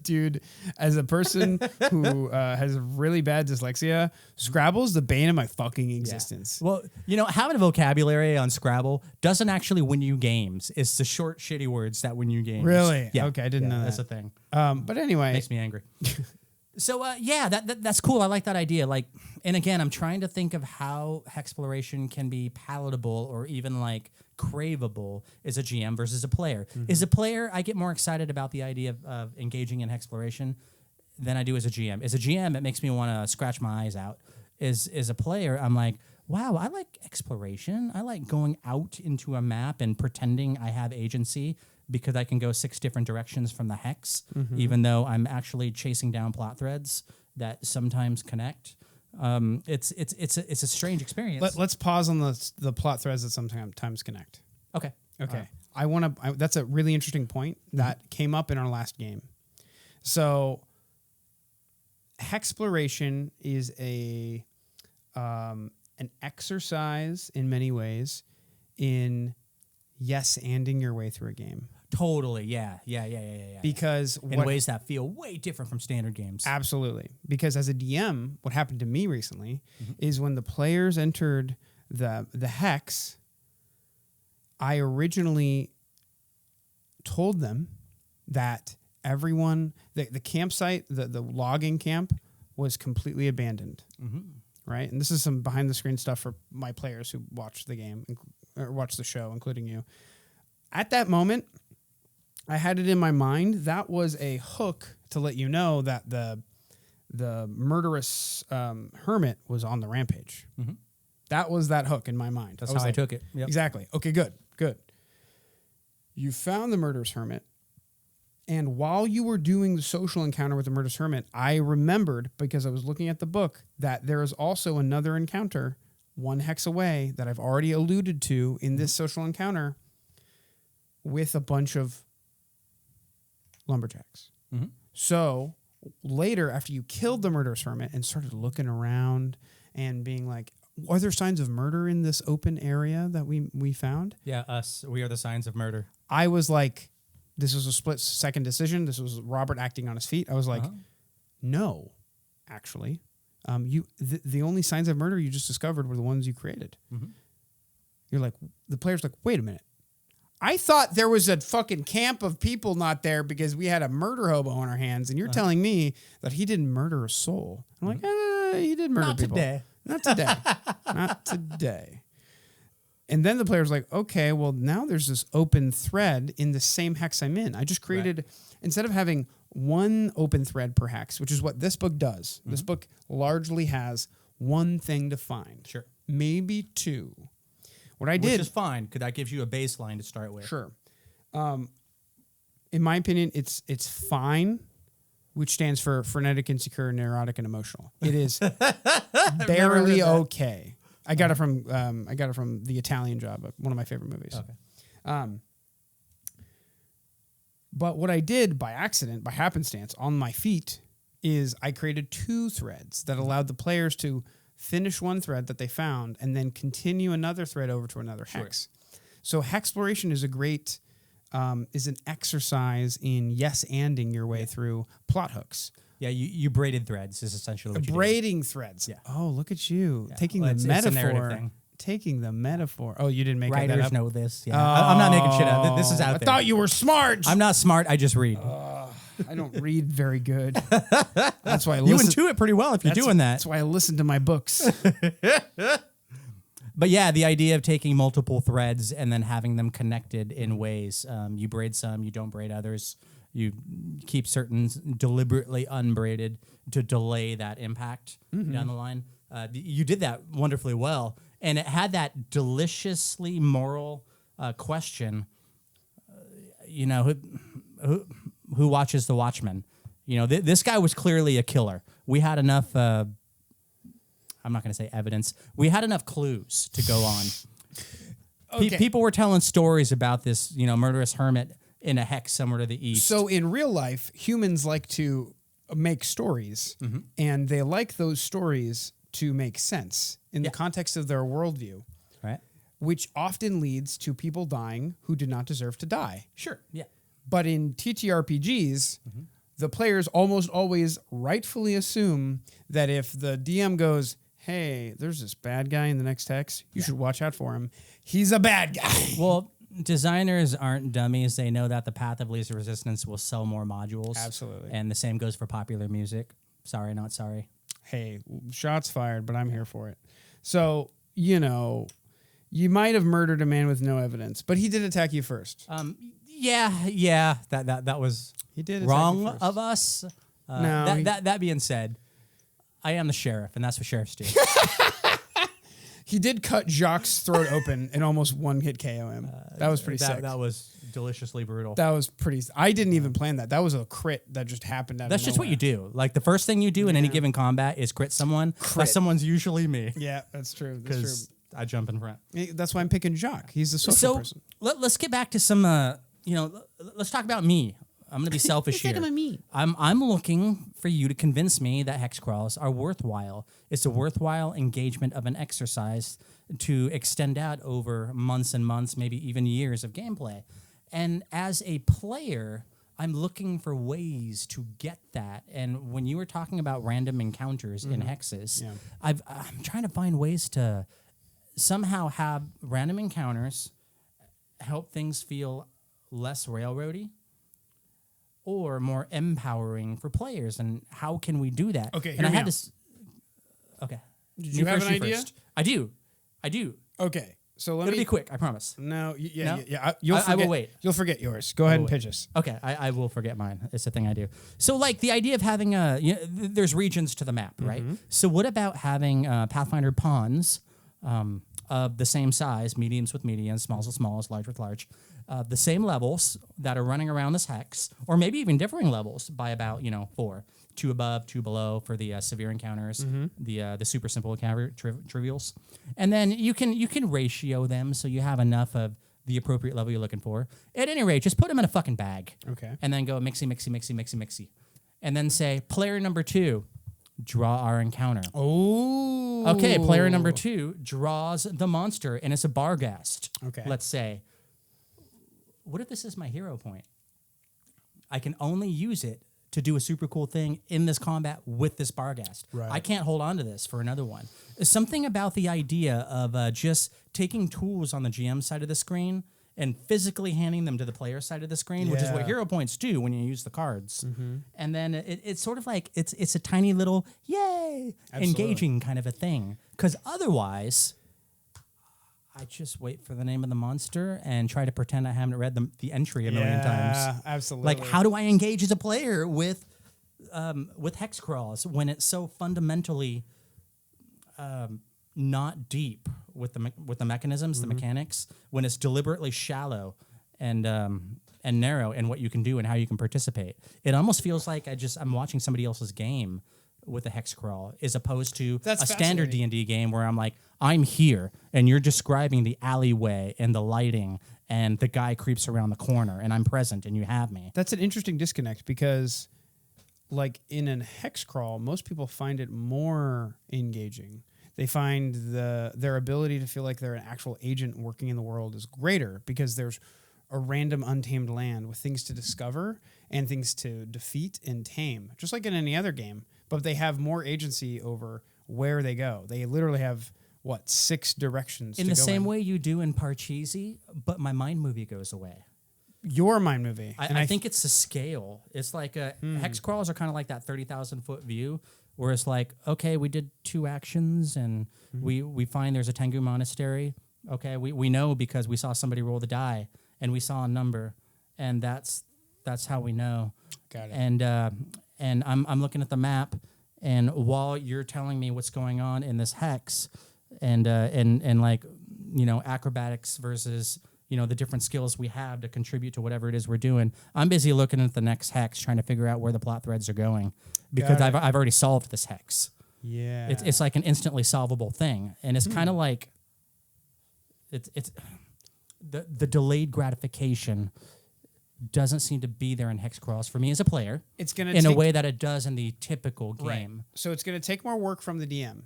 dude, as a person who has really bad dyslexia, Scrabble's the bane of my fucking existence. Well, having a vocabulary on Scrabble doesn't actually win you games. It's the short, shitty words that win you games. Really? Yeah. Okay, I didn't know That's that. a thing. But anyway, Makes me angry. So, that's cool. I like that idea. Like, and again, I'm trying to think of how Hexploration can be palatable or even like craveable as a GM versus a player. As a player, I get more excited about the idea of engaging in Hexploration than I do as a GM. As a GM, it makes me want to scratch my eyes out. As a player, I'm like, wow, I like exploration. I like going out into a map and pretending I have agency because I can go 6 different directions from the hex, even though I'm actually chasing down plot threads that sometimes connect. It's a strange experience. let's pause on the plot threads that sometimes connect. Okay. Okay. That's a really interesting point that came up in our last game. So Hexploration is an exercise in many ways in yes-anding your way through a game. Totally. Yeah. Because In ways that feel way different from standard games. Absolutely. Because as a DM, what happened to me recently is when the players entered the hex, I originally told them that everyone, the campsite, the logging camp was completely abandoned. Right? And this is some behind the screen stuff for my players who watch the game or watch the show, including you. At that moment, I had it in my mind that was a hook to let you know that the murderous hermit was on the rampage. That was that hook in my mind. That's how I took it. Yep. Exactly. Okay, good. You found the murderous hermit, and while you were doing the social encounter with the murderous hermit, I remembered, because I was looking at the book, that there is also another encounter 1 hex away that I've already alluded to in this social encounter with a bunch of lumberjacks. So later, after you killed the murderous hermit and started looking around and being like, are there signs of murder in this open area that we found? Yeah, us. We are the signs of murder. I was like, this was a split-second decision. This was Robert acting on his feet. I was like, no, actually. The only signs of murder you just discovered were the ones you created. You're like, the player's like, wait a minute. I thought there was a fucking camp of people not there because we had a murder hobo on our hands, and you're telling me that he didn't murder a soul. I'm like, he did murder people. Not today. Not today. And then the player's like, okay, well, now there's this open thread in the same hex I'm in. I just created, instead of having 1 open thread per hex, which is what this book does, this book largely has 1 thing to find. Sure. Maybe 2. What I did... Which is fine, because that gives you a baseline to start with. Sure. In my opinion, it's fine, which stands for frenetic, insecure, neurotic, and emotional. It is barely okay. I got it from The Italian Job, one of my favorite movies. Okay. But what I did by accident, by happenstance, on my feet, is I created 2 threads that allowed the players to finish 1 thread that they found and then continue another thread over to another hex. So Hexploration is a great, is an exercise in yes-anding your way through plot hooks. Yeah, you braided threads is essentially what you Braiding threads. Yeah. Oh, look at you. Yeah. Taking Well, the it's a narrative metaphor. thing. taking the metaphor. Oh, you didn't make that Writers up? know this. Yeah, I'm not making shit up. This is out I there. thought you were smart. I'm not smart. I just read. I don't read very good. That's why I You listen. intuit pretty well if you're doing that. That's why I listen to my books. But yeah, the idea of taking multiple threads and then having them connected in ways. You braid some, you don't braid others. You keep certain deliberately unbraided to delay that impact down the line. You did that wonderfully well. And it had that deliciously moral question, who watches the Watchmen? This guy was clearly a killer. We had enough... I'm not going to say evidence. We had enough clues to go on. Okay. People were telling stories about this, murderous hermit in a hex somewhere to the east. So in real life, humans like to make stories, and they like those stories to make sense in the context of their worldview, right? which often leads to people dying who did not deserve to die. Sure. Yeah. But in TTRPGs, the players almost always rightfully assume that if the DM goes, hey, there's this bad guy in the next hex, you should watch out for him. He's a bad guy. Well, designers aren't dummies. They know that the path of least resistance will sell more modules. Absolutely. And the same goes for popular music. Sorry, not sorry. Hey, shots fired, but I'm here for it. So, you might have murdered a man with no evidence, but he did attack you first. Yeah. That was He did attack wrong you first. of us. No, That being said, I am the sheriff, and that's what sheriffs do. He did cut Jacques' throat open and almost one-hit KO him. That was pretty sick. That was deliciously brutal. That was pretty... I didn't even plan that. That was a crit that just happened out That's of just what nowhere. you do. Like, the first thing you do in any given combat is crit someone. Crit. Someone's usually me. Yeah, that's true. That's Because I jump in front. true. That's why I'm picking Jacques. He's the social person. Let's get back to some, let's talk about me. I'm going to be selfish here. me. I'm looking for you to convince me that hex crawls are worthwhile. It's a worthwhile engagement of an exercise to extend out over months and months, maybe even years of gameplay. And as a player, I'm looking for ways to get that. And when you were talking about random encounters in hexes, I'm trying to find ways to somehow have random encounters help things feel less railroady or more empowering for players. And how can we do that? Okay, and hear I me had out. to. Okay. Did you have an idea? First. I do. Okay, so let It'll me... be quick, I promise. No, No? You'll I forget, will wait. You'll forget yours. Go ahead and wait. pitch us. Okay, I will forget mine. It's a thing I do. So, like, the idea of having there's regions to the map, right? So what about having Pathfinder pawns of the same size, mediums with mediums, smalls with smalls, large with large, the same levels that are running around this hex, or maybe even differing levels by about 4. 2 above, 2 below for the severe encounters, the super simple trivials, and then you can ratio them so you have enough of the appropriate level you're looking for. At any rate, just put them in a fucking bag, Okay. and then go mixy, and then say player number 2, draw our encounter. Oh. Okay, player number 2 draws the monster, and it's a Barghast. Okay. Let's say. What if this is my hero point? I can only use it to do a super cool thing in this combat with this Barghast. Right. I can't hold on to this for another one. Something about the idea of just taking tools on the GM side of the screen and physically handing them to the player side of the screen, which is what Yeah. hero points do when you use the cards. And then it's sort of like it's a tiny little yay engaging kind of a thing. Because otherwise, I just wait for the name of the monster and try to pretend I haven't read the entry a million times. Yeah, absolutely. Like, how do I engage as a player with hex crawls when it's so fundamentally not deep with the mechanisms, the mechanics, when it's deliberately shallow and narrow in what you can do and how you can participate? It almost feels like I'm watching somebody else's game with a hex crawl, as opposed to That's a standard fascinating. D&D game where I'm like, I'm here, and you're describing the alleyway and the lighting, and the guy creeps around the corner, and I'm present, and you have me. That's an interesting disconnect because, like, in an hex crawl, most people find it more engaging. They find their ability to feel like they're an actual agent working in the world is greater because there's a random untamed land with things to discover and things to defeat and tame, just like in any other game. But they have more agency over where they go. They literally have 6 directions in to the go same in. way you do in Parcheesi, but my mind movie goes away. Your mind movie. I think it's the scale. It's like hex crawls are kind of like that 30,000 foot view, where it's like, okay, we did 2 actions and we find there's a Tengu monastery. Okay, we know because we saw somebody roll the die and we saw a number, and that's how we know. Got it. And I'm looking at the map, and while you're telling me what's going on in this hex, and like, you know, acrobatics versus, you know, the different skills we have to contribute to whatever it is we're doing, I'm busy looking at the next hex, trying to figure out where the plot threads are going, because Got it. I've already solved this hex. Yeah. It's like an instantly solvable thing, and it's kind of like it's the delayed gratification doesn't seem to be there in hex crawls for me as a player. It's gonna in take, a way that it does in the typical right. game. So it's going to take more work from the DM,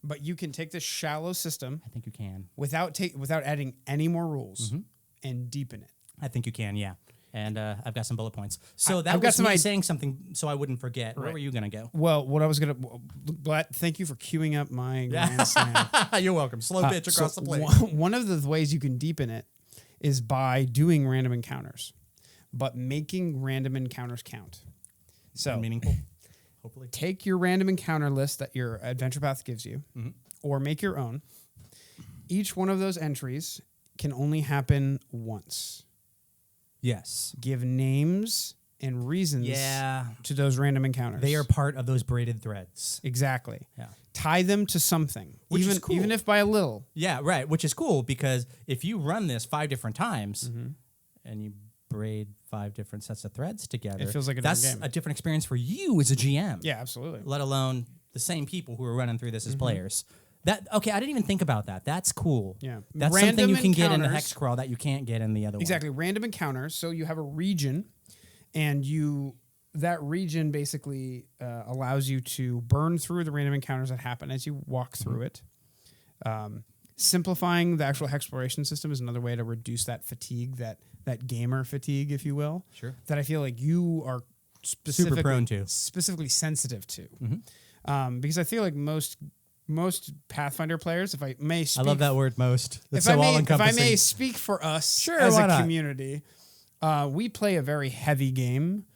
but you can take this shallow system I think you can. without adding any more rules and deepen it. I think you can, yeah. And I've got some bullet points. So that I've got was some me saying something so I wouldn't forget. Where Right. were you going to go? Well, what I was going to, thank you for queuing up my grand slam. You're welcome. Slow pitch across So the plate. One of the ways you can deepen it is by doing random encounters, but making random encounters count. So Meaningful, hopefully. take your random encounter list that your adventure path gives you, or make your own. Each one of those entries can only happen once. Yes. Give names and reasons to those random encounters. They are part of those braided threads. Exactly. Yeah. Tie them to something, Which even is cool. even if by a little. Yeah, right. Which is cool because if you run this 5 different times and you braid 5 different sets of threads together, It feels like a that's different game. a different experience for you as a GM. Yeah, absolutely. Let alone the same people who are running through this as players. I didn't even think about that. That's cool. Yeah. That's Random something you can get in the encounters- hex crawl that you can't get in the other Exactly. Random encounters. So you have a region, and that region basically allows you to burn through the random encounters that happen as you walk through it. Simplifying the actual Hexploration system is another way to reduce that fatigue, that gamer fatigue, if you will. Sure. That I feel like you are Super prone to. specifically sensitive to. Because I feel like most Pathfinder players, if I may speak, I love that word most. It's if so I all-encompassing. may speak for us Sure, as why a not? community, we play a very heavy game,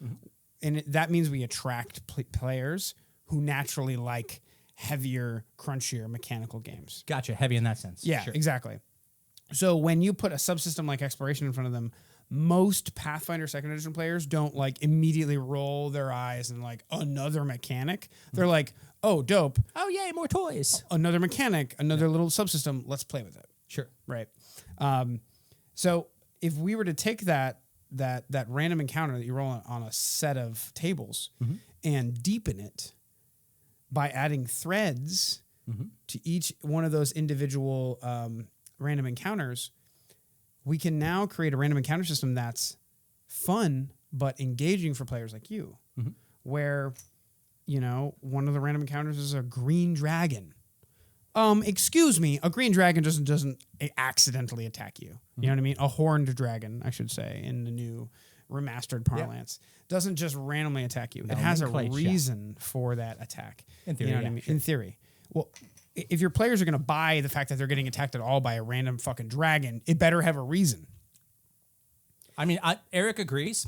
and that means we attract players who naturally like heavier, crunchier mechanical games. Gotcha. Heavy in that sense. Yeah, Sure. exactly. So when you put a subsystem like Exploration in front of them, most Pathfinder second edition players don't like immediately roll their eyes and like another mechanic. They're like, oh, dope, Oh, yay, more toys. another mechanic, another little subsystem. Let's play with it. Sure. Right. So if we were to take that random encounter that you roll on a set of tables and deepen it by adding threads to each one of those individual random encounters, we can now create a random encounter system that's fun but engaging for players like you, where, you know, one of the random encounters is a green dragon. Excuse me, a green dragon doesn't accidentally attack you. You know what I mean? A horned dragon, I should say, in the new remastered parlance, doesn't just randomly attack you. It has a reason for that attack. In theory, you know what I mean? Sure. In theory. Well, if your players are going to buy the fact that they're getting attacked at all by a random fucking dragon, it better have a reason. I mean, Erik agrees,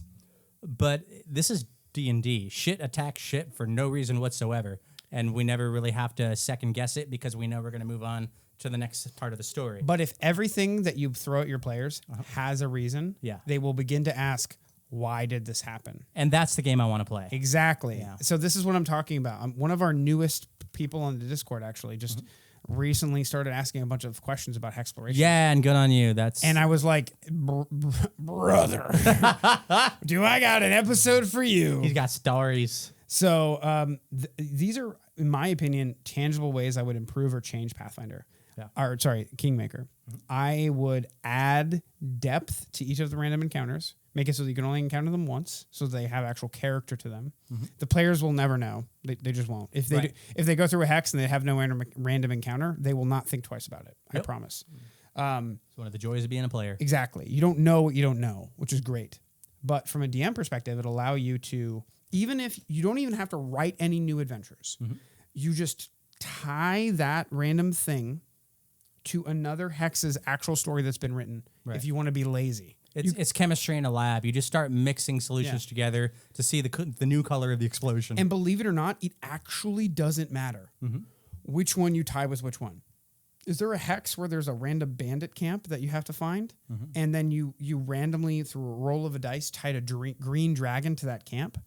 but this is D&D. Shit attacks shit for no reason whatsoever, and we never really have to second guess it because we know we're going to move on to the next part of the story. But if everything that you throw at your players has a reason, they will begin to ask, why did this happen? And that's the game I want to play. Exactly. Yeah. So this is what I'm talking about. One of our newest people on the Discord actually just recently started asking a bunch of questions about Hexploration. Yeah, and good on you. And I was like, brother, do I got an episode for you? He's got stories. So these are, in my opinion, tangible ways I would improve or change Pathfinder. Or sorry, Kingmaker. I would add depth to each of the random encounters. Make it so that you can only encounter them once, so they have actual character to them. The players will never know; they just won't. If if they go through a hex and they have no random encounter, they will not think twice about it. I promise. It's one of the joys of being a player. Exactly. You don't know what you don't know, which is great. But from a DM perspective, it'll allow you to, even if you don't even have to write any new adventures, you just tie that random thing to another hex's actual story that's been written. Right. If you want to be lazy, It's chemistry in a lab. You just start mixing solutions together to see the new color of the explosion. and believe it or not, it actually doesn't matter which one you tie with which one. Is there a hex where there's a random bandit camp that you have to find, and then you randomly, through a roll of a dice, tied a green dragon to that camp?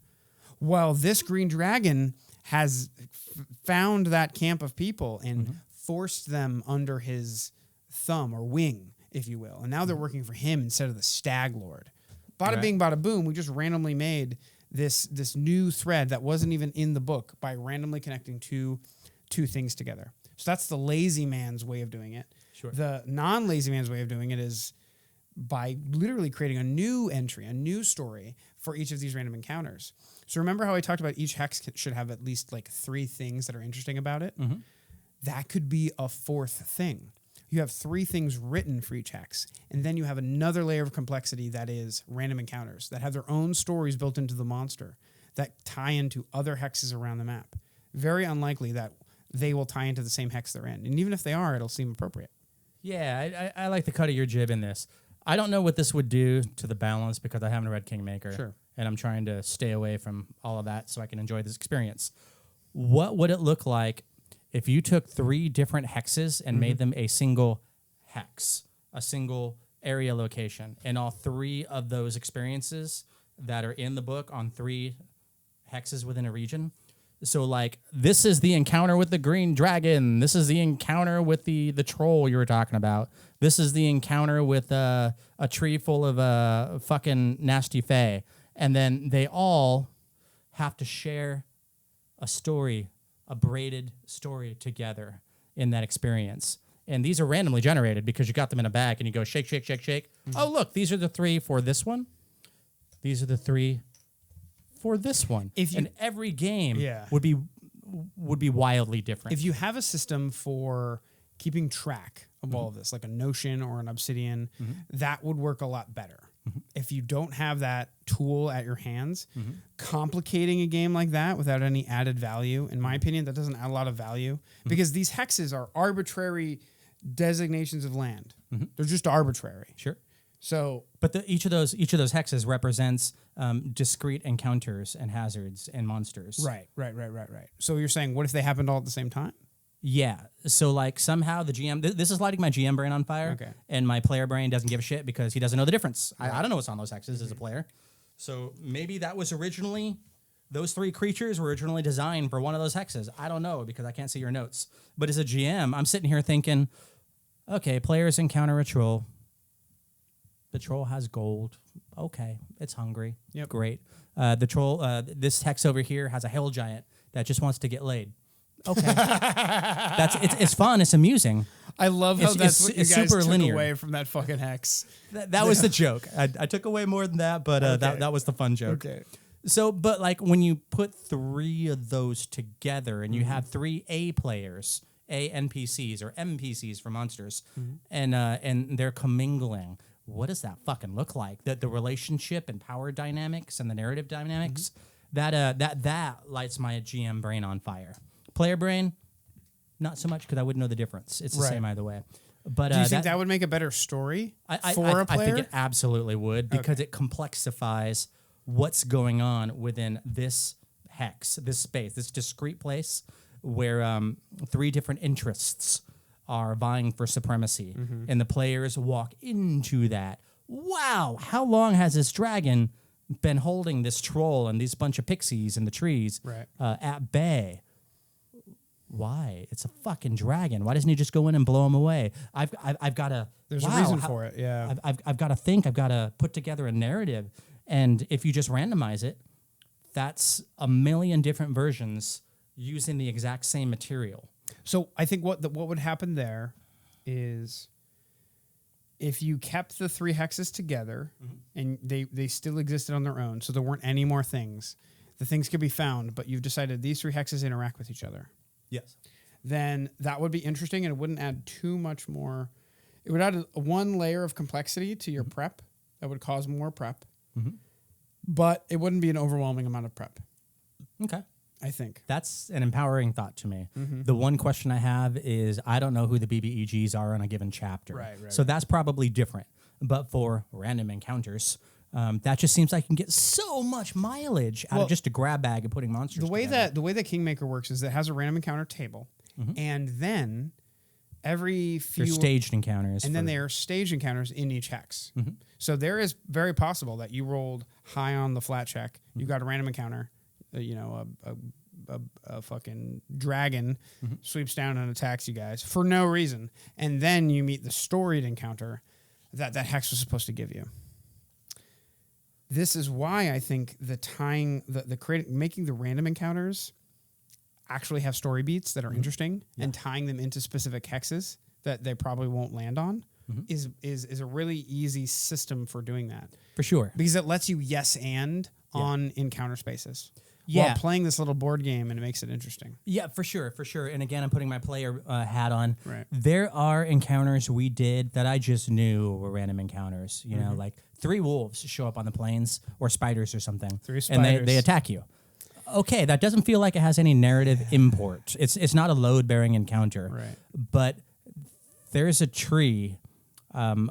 Well, this green dragon has found that camp of people and forced them under his thumb or wing, if you will. And now they're working for him instead of the Stag Lord. Bada bing, bada boom, we just randomly made this new thread that wasn't even in the book by randomly connecting two things together. So that's the lazy man's way of doing it. Sure. The non-lazy man's way of doing it is by literally creating a new entry, a new story for each of these random encounters. So remember how I talked about each hex should have at least like 3 things that are interesting about it? That could be a 4th thing. You have 3 things written for each hex, and then you have another layer of complexity that is random encounters that have their own stories built into the monster that tie into other hexes around the map. Very unlikely that they will tie into the same hex they're in. And even if they are, it'll seem appropriate. Yeah, I like the cut of your jib in this. I don't know what this would do to the balance because I haven't read Kingmaker. Sure. And I'm trying to stay away from all of that so I can enjoy this experience. What would it look like if you took 3 different hexes and made them a single hex, a single area location, and all 3 of those experiences that are in the book on 3 hexes within a region? So, like, this is the encounter with the green dragon. This is the encounter with the troll you were talking about. This is the encounter with a tree full of fucking nasty fae. And then they all have to share a story, a braided story together in that experience. And these are randomly generated because you got them in a bag and you go shake, shake, shake, shake. Oh, look, these are the 3 for this one. These are the 3 for this one. And every game would be wildly different. If you have a system for keeping track of all of this, like a Notion or an Obsidian, that would work a lot better. If you don't have that tool at your hands, complicating a game like that without any added value, in my opinion, that doesn't add a lot of value because these hexes are arbitrary designations of land. They're just arbitrary. Sure. So, but each of those hexes represents discrete encounters and hazards and monsters. Right. So you're saying, what if they happened all at the same time? Yeah. So like somehow the GM, this is lighting my GM brain on fire, and my player brain doesn't give a shit because he doesn't know the difference. I don't know what's on those hexes as a player. So maybe that was originally, those 3 creatures were originally designed for one of those hexes. I don't know because I can't see your notes. But as a GM, I'm sitting here thinking, okay, players encounter a troll. The troll has gold. Okay, it's hungry. Yep. Great. The troll, this hex over here has a hell giant that just wants to get laid. Okay, it's fun. It's amusing. I love how that's what you guys super took linear. away from that fucking hex. That was the joke. I took away more than that, but that was the fun joke. Okay. So, but like when you put 3 of those together and you have 3 A players, A NPCs or MPCs for monsters, and they're commingling. What does that fucking look like? The relationship and power dynamics and the narrative dynamics that lights my GM brain on fire. Player brain, not so much because I wouldn't know the difference. It's the same either way. But do you think that would make a better story for a player? I think it absolutely would because it complexifies what's going on within this hex, this space, this discrete place where 3 different interests are vying for supremacy, and the players walk into that. Wow, how long has this dragon been holding this troll and these bunch of pixies in the trees at bay? Why? It's a fucking dragon. Why doesn't he just go in and blow him away? I've got to. There's a reason for it. Yeah. I've got to think. I've got to put together a narrative. And if you just randomize it, that's a million different versions using the exact same material. So I think what would happen there is if you kept the 3 hexes together and they still existed on their own, so there weren't any more things. The things could be found, but you've decided these 3 hexes interact with each other. Yes. Then that would be interesting, and it wouldn't add too much more. It would add 1 layer of complexity to your prep that would cause more prep, but it wouldn't be an overwhelming amount of prep. Okay. I think. That's an empowering thought to me. Mm-hmm. The one question I have is I don't know who the BBEGs are on a given chapter. Right, so right. that's probably different. But for random encounters, that just seems like you can get so much mileage out of just a grab bag and putting monsters together. The way that Kingmaker works is it has a random encounter table, and then every few They're staged encounters. and then there are staged encounters in each hex. So there is very possible that you rolled high on the flat check, you got a random encounter, a fucking dragon sweeps down and attacks you guys for no reason, and then you meet the storied encounter that hex was supposed to give you. This is why I think making the random encounters actually have story beats that are interesting and tying them into specific hexes that they probably won't land on is a really easy system for doing that. For sure. Because it lets you on encounter spaces. While playing this little board game, and it makes it interesting. Yeah, for sure. And again, I'm putting my player hat on. Right. There are encounters we did that I just knew were random encounters. You know, like 3 wolves show up on the plains or spiders or something. 3 spiders. And they attack you. Okay, that doesn't feel like it has any narrative import. It's not a load-bearing encounter. Right. But there's a tree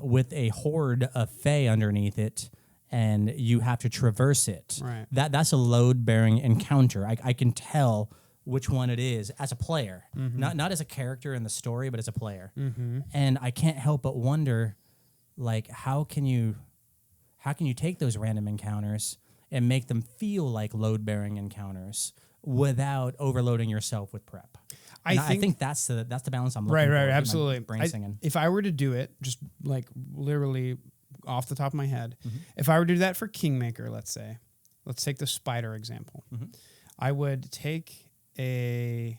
with a horde of fae underneath it, and you have to traverse it. Right. That's a load-bearing encounter. I can tell which one it is as a player, not as a character in the story, but as a player. And I can't help but wonder, like, how can you take those random encounters and make them feel like load-bearing encounters without overloading yourself with prep? I think that's the balance I'm looking for. Right, absolutely. Brain singing. If I were to do it, just like literally off the top of my head, if I were to do that for Kingmaker, let's take the spider example. I would take the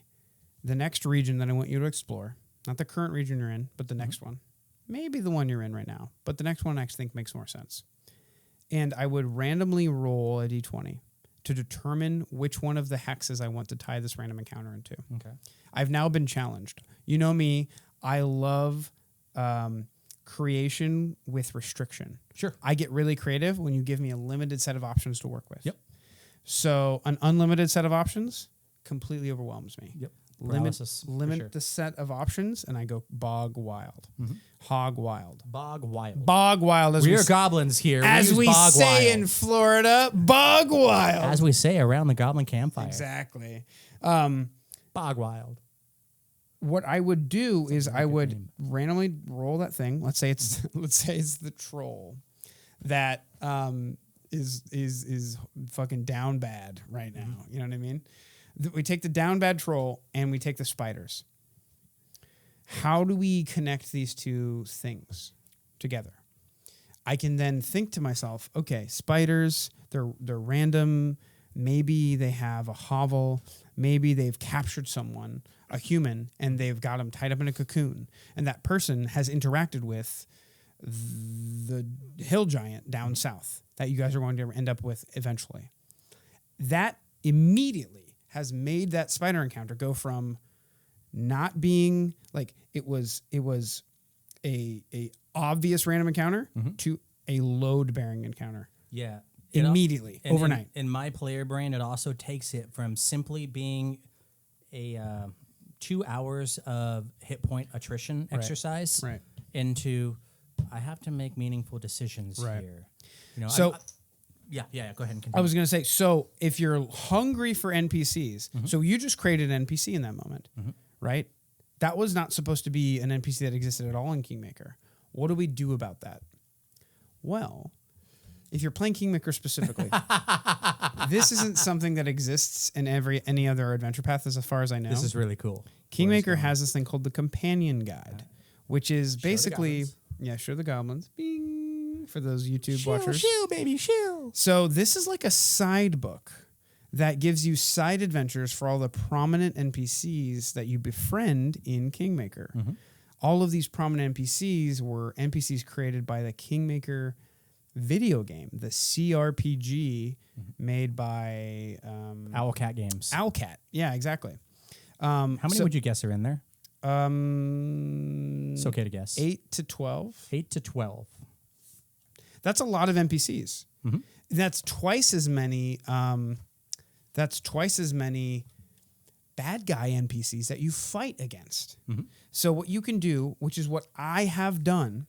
next region that I want you to explore, not the current region you're in, but the next one. Maybe the one you're in right now, but the next one I think makes more sense. And I would randomly roll a d20 to determine which one of the hexes I want to tie this random encounter into. Okay. I've now been challenged. You know me, I love creation with restriction. Sure. I get really creative when you give me a limited set of options to work with. Yep. So an unlimited set of options completely overwhelms me. Yep. Limit sure. the set of options, and I go bog wild, hog wild, Bog wild. bog wild. As We are goblins here. as use we bog say wild. in Florida, bog wild. As we say around the goblin campfire. Exactly. Bog wild. What I would do is I would name. randomly roll that thing. Let's say it's the troll that is fucking down bad right now. You know what I mean? We take the down bad troll and we take the spiders. How do we connect these two things together? I can then think to myself, okay, spiders, they're random. Maybe they have a hovel. Maybe they've captured someone, a human, and they've got them tied up in a cocoon. And that person has interacted with the hill giant down south that you guys are going to end up with eventually. That immediately has made that spider encounter go from not being like it was a obvious random encounter to a load-bearing encounter. Yeah. Immediately, overnight. In my player brain, it also takes it from simply being a 2 hours of hit point attrition exercise into I have to make meaningful decisions here. You know, so yeah. Go ahead and continue. I was going to say, so if you're hungry for NPCs, so you just created an NPC in that moment, right? That was not supposed to be an NPC that existed at all in Kingmaker. What do we do about that? Well, if you're playing Kingmaker specifically, this isn't something that exists in any other adventure path, as far as I know. This is really cool. Kingmaker has this thing called the Companion Guide, which is basically... Show the goblins. Bing! For those YouTube watchers. Shoo, baby, shoo. So this is like a side book that gives you side adventures for all the prominent NPCs that you befriend in Kingmaker. All of these prominent NPCs were NPCs created by the Kingmaker video game, the CRPG made by Owlcat Games. Owlcat. Yeah, exactly. How many would you guess are in there? It's okay to guess. 8 to 12. 8 to 12. That's a lot of NPCs. That's twice as many that's twice as many bad guy NPCs that you fight against. So what you can do, which is what I have done,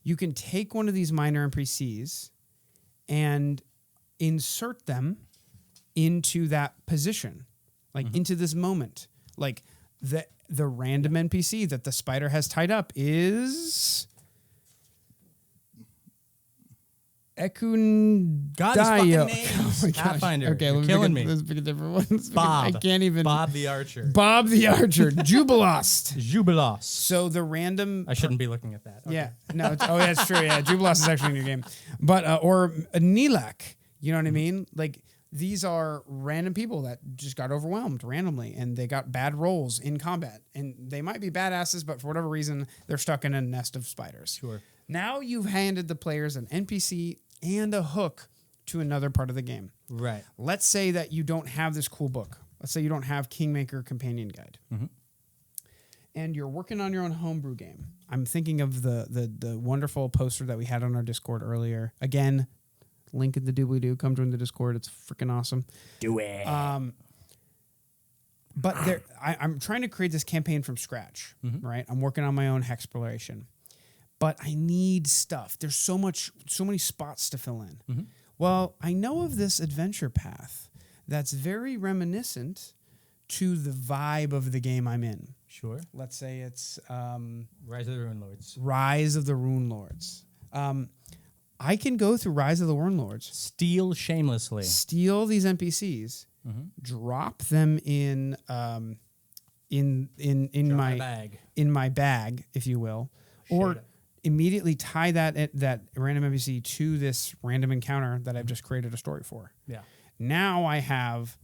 you can take one of these minor NPCs and insert them into that position, like into this moment. Like the random NPC that the spider has tied up is Ekun. God, his fucking Oh names. Pathfinder. Okay, You're killing me. Let's pick a different one. Bob. I can't even. Bob the Archer. Bob the Archer. Jubilost. Jubilos. So the random. I shouldn't be looking at that. Okay. Yeah. No. Yeah, it's true. Yeah. Jubilost is actually in your game. But, or a Nilak. You know what I mean? Like, these are random people that just got overwhelmed randomly and they got bad rolls in combat. And they might be badasses, but for whatever reason, they're stuck in a nest of spiders. Sure. Now you've handed the players an NPC and a hook to another part of the game. Right. Let's say that you don't have this cool book. Let's say you don't have Kingmaker Companion Guide. And you're working on your own homebrew game. I'm thinking of the wonderful poster that we had on our Discord earlier. Again, link in the doobly-doo. Come join the Discord. It's freaking awesome. Do it. But I'm trying to create this campaign from scratch, right? I'm working on my own Hexploration. But I need stuff. There's so many spots to fill in. Well, I know of this adventure path that's very reminiscent to the vibe of the game I'm in. Sure. Let's say it's Rise of the Rune Lords. Rise of the Rune Lords. I can go through Rise of the Rune Lords, Steal shamelessly. steal these NPCs, drop them in my bag. in my bag, if you will, or immediately tie that random NPC to this random encounter that I've just created a story for. Yeah. Now I have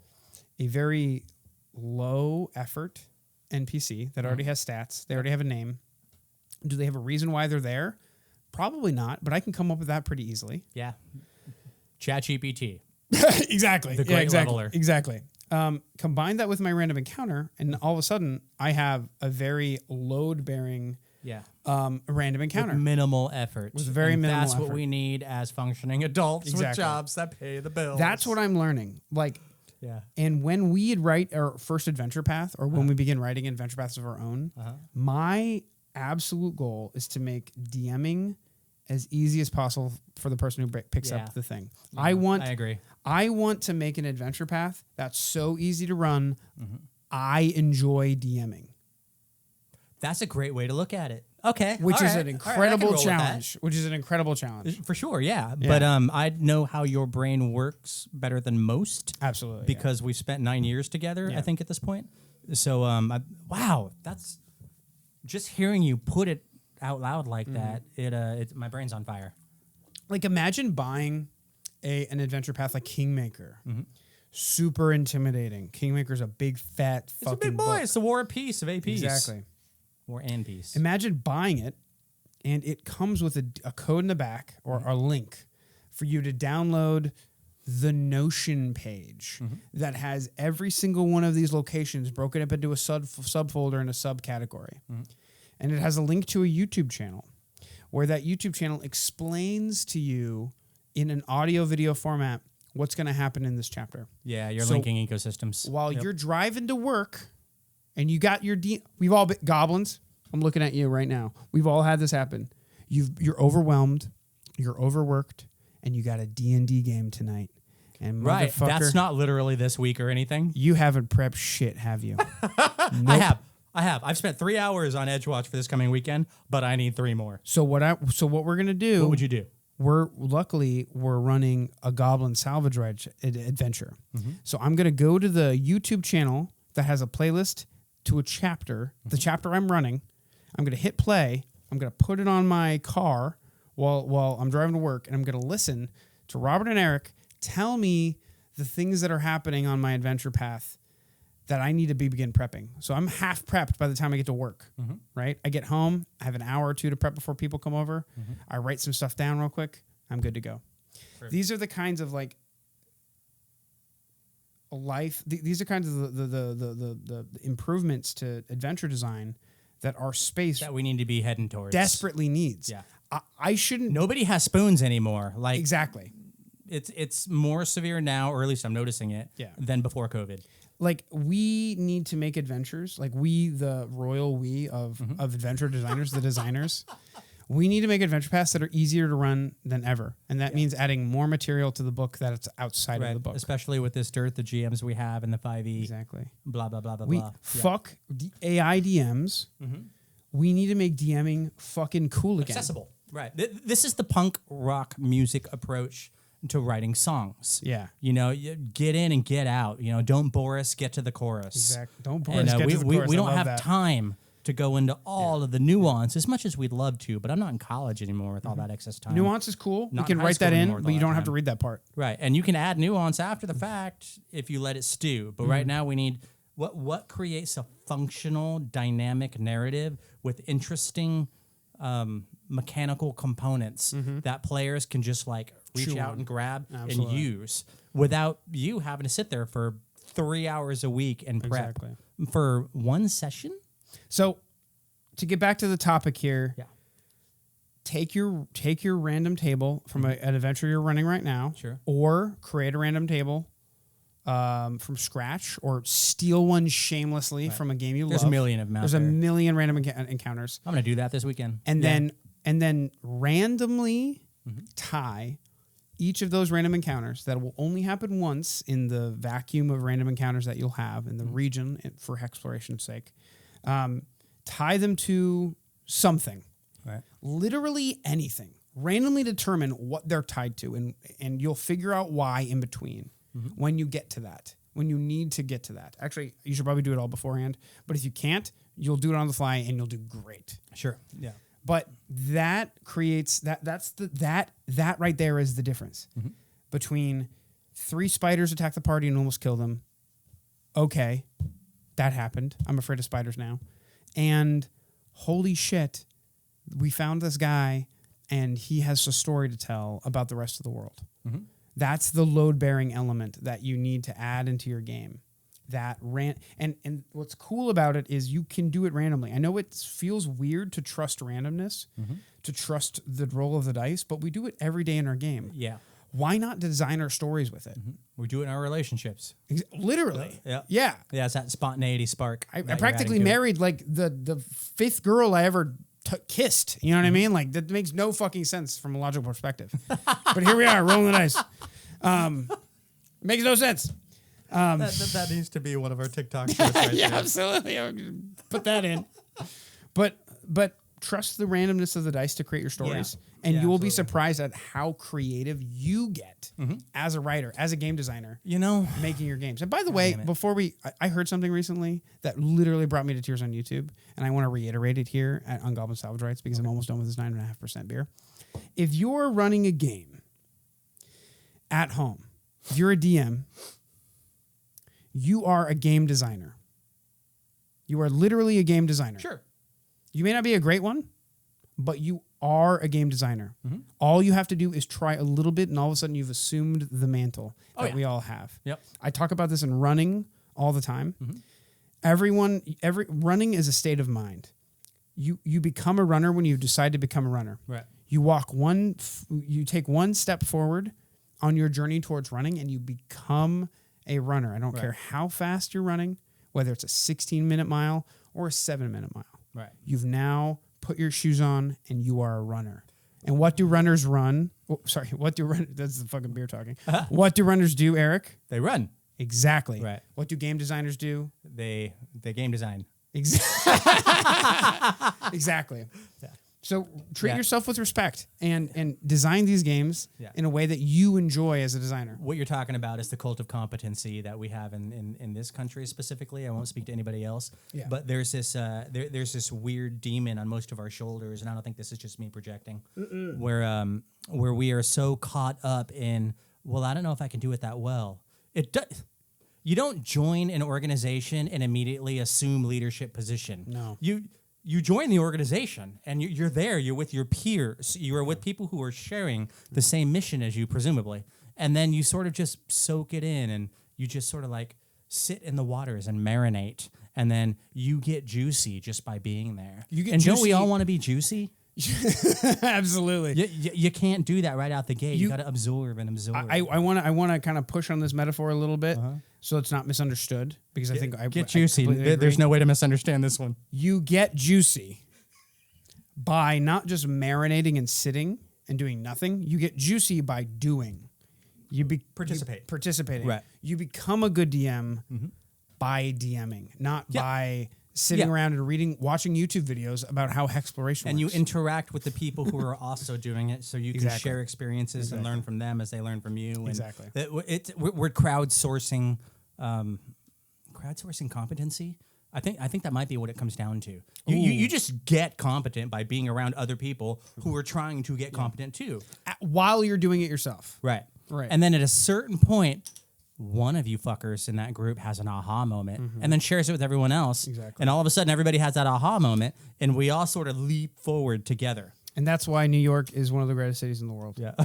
a very low effort NPC that already has stats. They already have a name. Do they have a reason why they're there? Probably not, but I can come up with that pretty easily. Yeah. ChatGPT. Exactly. The great leveler. Exactly. Combine that with my random encounter, and all of a sudden I have a very load-bearing random encounter. With minimal effort. With very minimal That's effort. what we need as functioning adults with Exactly. jobs that pay the bills. That's what I'm learning. Like, Yeah. and when we write our first adventure path, or when we begin writing adventure paths of our own, my absolute goal is to make DMing as easy as possible for the person who picks up the thing. Yeah, I agree. I want to make an adventure path that's so easy to run. I enjoy DMing. That's a great way to look at it. Okay. Which all is right, an all incredible right, I can roll with that. challenge. Which is an incredible challenge. For sure, yeah. Yeah. But I know how your brain works better than most Absolutely. because we've spent 9 years together, Yeah. I think, at this point. So, wow, that's just hearing you put it out loud like that. My brain's on fire. Like, imagine buying an adventure path like Kingmaker. Super intimidating. Kingmaker's a big, fat It's a fucking big boy. book. It's the War and Peace of APs. Exactly. War and Peace. Imagine buying it, and it comes with a code in the back or a link for you to download the Notion page that has every single one of these locations broken up into a subfolder and a subcategory. And it has a link to a YouTube channel where that YouTube channel explains to you in an audio video format what's going to happen in this chapter. Yeah, you're So, linking ecosystems. While you're driving to work and you got your we've all been goblins. I'm looking at you right now. We've all had this happen. You're overwhelmed, you're overworked, and you got a D&D game tonight. And Right. motherfucker, That's not literally this week or anything. you haven't prepped shit, have you? I have. I've spent 3 hours on Edgewatch for this coming weekend, but I need 3 more. So what we're gonna do? What would you do? We're running a goblin salvage ride adventure. So I'm gonna go to the YouTube channel that has a playlist to a chapter. The chapter I'm running. I'm gonna hit play. I'm gonna put it on my car while I'm driving to work, and I'm gonna listen to Robert and Erik tell me the things that are happening on my adventure path that I need to begin prepping. So I'm half prepped by the time I get to work, right? I get home, I have an hour or two to prep before people come over. I write some stuff down real quick. I'm good to go. Perfect. These are the kinds of like these are kinds of the improvements to adventure design that our space That we need to be heading towards. desperately needs. Yeah. I shouldn't Nobody has spoons anymore. Like exactly. It's more severe now, or at least I'm noticing it, than before COVID. Like, we need to make adventures. Like, we, the royal we of adventure designers, the designers, we need to make adventure paths that are easier to run than ever. And that means adding more material to the book that's outside of the book. Especially with this dearth of GMs we have in the 5e. Exactly. Blah, blah, blah, blah, We blah. fuck AI DMs. We need to make DMing fucking cool again. Accessible. Right. This is the punk rock music approach to writing songs. Yeah. You know, you get in and get out. You know, don't bore us, get to the chorus. Exactly. Don't bore us, get to the chorus. We don't have time to go into all of the nuance as much as we'd love to, but I'm not in college anymore with all that excess time. Nuance is cool. Not you can in high write that school in, anymore with but all you that don't have to time. read that part. Right. And you can add nuance after the fact if you let it stew. But right now we need what creates a functional, dynamic narrative with interesting mechanical components that players can just like reach Chew out on. and grab Absolutely. and use without you having to sit there for 3 hours a week and prep for one session. So, to get back to the topic here, take your random table from an adventure you're running right now, or create a random table from scratch, or steal one shamelessly from a game you love. There's a million of them out There's there. a million random encounters. I'm gonna do that this weekend, and then randomly tie each of those random encounters that will only happen once in the vacuum of random encounters that you'll have in the region for Hexploration's sake. Tie them to something, literally anything. Randomly determine what they're tied to, and you'll figure out why in between when you get to that, when you need to get to that. Actually, you should probably do it all beforehand, but if you can't, you'll do it on the fly and you'll do great. Sure. Yeah. But that creates that right there is the difference between 3 spiders attack the party and almost kill them. Okay, that happened. I'm afraid of spiders now. And holy shit, we found this guy and he has a story to tell about the rest of the world. That's the load-bearing element that you need to add into your game. And what's cool about it is you can do it randomly. I know it feels weird to trust randomness, to trust the roll of the dice, but we do it every day in our game. Yeah. Why not design our stories with it? We do it in our relationships. Literally. Yeah. Yeah. Yeah, it's that spontaneity spark. I practically married like the 5th girl I ever kissed. You know what I mean? Like, that makes no fucking sense from a logical perspective. But here we are, rolling the dice. Makes no sense. That needs to be one of our TikToks. Right Yeah, there. absolutely. I'll put that in. But trust the randomness of the dice to create your stories. And you will be surprised at how creative you get as a writer, as a game designer, You know, making your games. And by the way, before I heard something recently that literally brought me to tears on YouTube, and I want to reiterate it here on Goblin Salvage Rights because I'm almost done with this 9.5% beer. If you're running a game at home, if you're a DM, you are a game designer. You are literally a game designer. sure. You may not be a great one, but you are a game designer. All you have to do is try a little bit, and all of a sudden you've assumed the mantle that we all have. Yep. I talk about this in running all the time. Running is a state of mind. You become a runner when you decide to become a runner. Right. You take one step forward on your journey towards running, and you become a runner. I don't care how fast you're running, whether it's a 16-minute mile or a 7-minute mile. Right. You've now put your shoes on and you are a runner. And what do runners run? Oh, sorry, what do runners? That's the fucking beer talking. What do runners do, Eric? They run. Exactly. Right. What do game designers do? They game design. Exactly. Yeah. So treat yourself with respect and design these games in a way that you enjoy as a designer. What you're talking about is the cult of competency that we have in this country specifically. I won't speak to anybody else. Yeah. But there's this there's this weird demon on most of our shoulders, and I don't think this is just me projecting, where we are so caught up in, well, I don't know if I can do it that well. You don't join an organization and immediately assume leadership position. No. You join the organization and you're there. You're with your peers. You are with people who are sharing the same mission as you, presumably. And then you sort of just soak it in and you just sort of like sit in the waters and marinate. And then you get juicy just by being there. You get and don't we juicy- all want to be juicy? Absolutely. You can't do that right out the gate. You got to absorb and absorb. I want to kind of push on this metaphor a little bit so it's not misunderstood because I think I get juicy. There's There's no way to misunderstand this one. You get juicy by not just marinating and sitting and doing nothing. You get juicy by doing. Participating. Right. You become a good DM by DMing, not by sitting around and watching YouTube videos about how Hexploration and works. You interact with the people who are also doing it, so you can share experiences and learn from them as they learn from you. Exactly. We're crowdsourcing competency. I think that might be what it comes down to. You just get competent by being around other people who are trying to get competent too, while you're doing it yourself. Right. Right. And then at a certain point, one of you fuckers in that group has an aha moment and then shares it with everyone else. Exactly. And all of a sudden, everybody has that aha moment, and we all sort of leap forward together. And that's why New York is one of the greatest cities in the world. Yeah.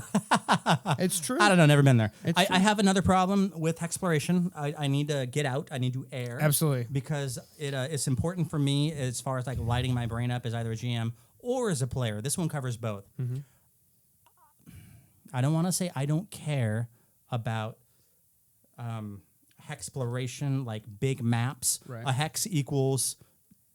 It's true. I don't know. Never been there. I have another problem with Hexploration. I need to get out. I need to air. Absolutely. Because it's important for me as far as like lighting my brain up as either a GM or as a player. This one covers both. I don't want to say I don't care about Hexploration, like big maps. Right. A hex equals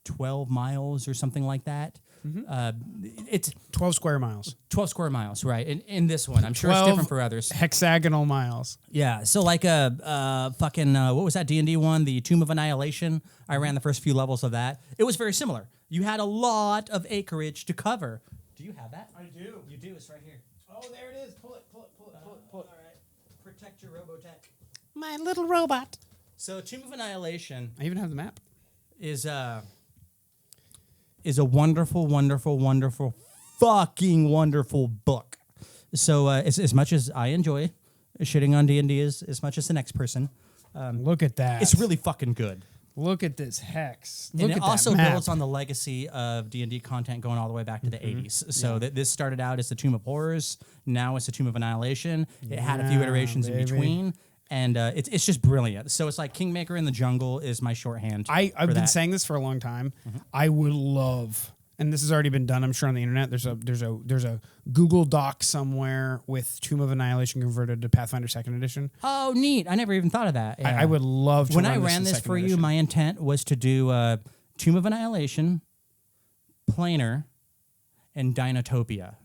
12 miles or something like that. It's 12 square miles. 12 square miles, right? In this one, I'm sure it's different for others. Hexagonal miles. Yeah, so like a fucking what was that D&D one? The Tomb of Annihilation. I ran the first few levels of that. It was very similar. You had a lot of acreage to cover. Do you have that? I do. You do. It's right here. Oh, there it is. Pull it. All right. Protect your Robotech. My little robot. So Tomb of Annihilation I even have the map. is a wonderful, wonderful, wonderful, fucking wonderful book. So as much as I enjoy shitting on D&D as much as the next person, Look at that. it's really fucking good. Look at this hex. Look And at it also that map. builds on the legacy of D&D content going all the way back to the 80s. So this started out as the Tomb of Horrors. Now it's the Tomb of Annihilation. It had a few iterations in between. And it's just brilliant. So it's like Kingmaker in the Jungle is my shorthand. I've been saying this for a long time. I would love, and this has already been done, I'm sure, on the internet. There's a Google Doc somewhere with Tomb of Annihilation converted to Pathfinder 2nd Edition. Oh, neat. I never even thought of that. Yeah. I would love to When run I ran this in for 2nd you, edition. my intent was to do Tomb of Annihilation, Planar, and Dinotopia.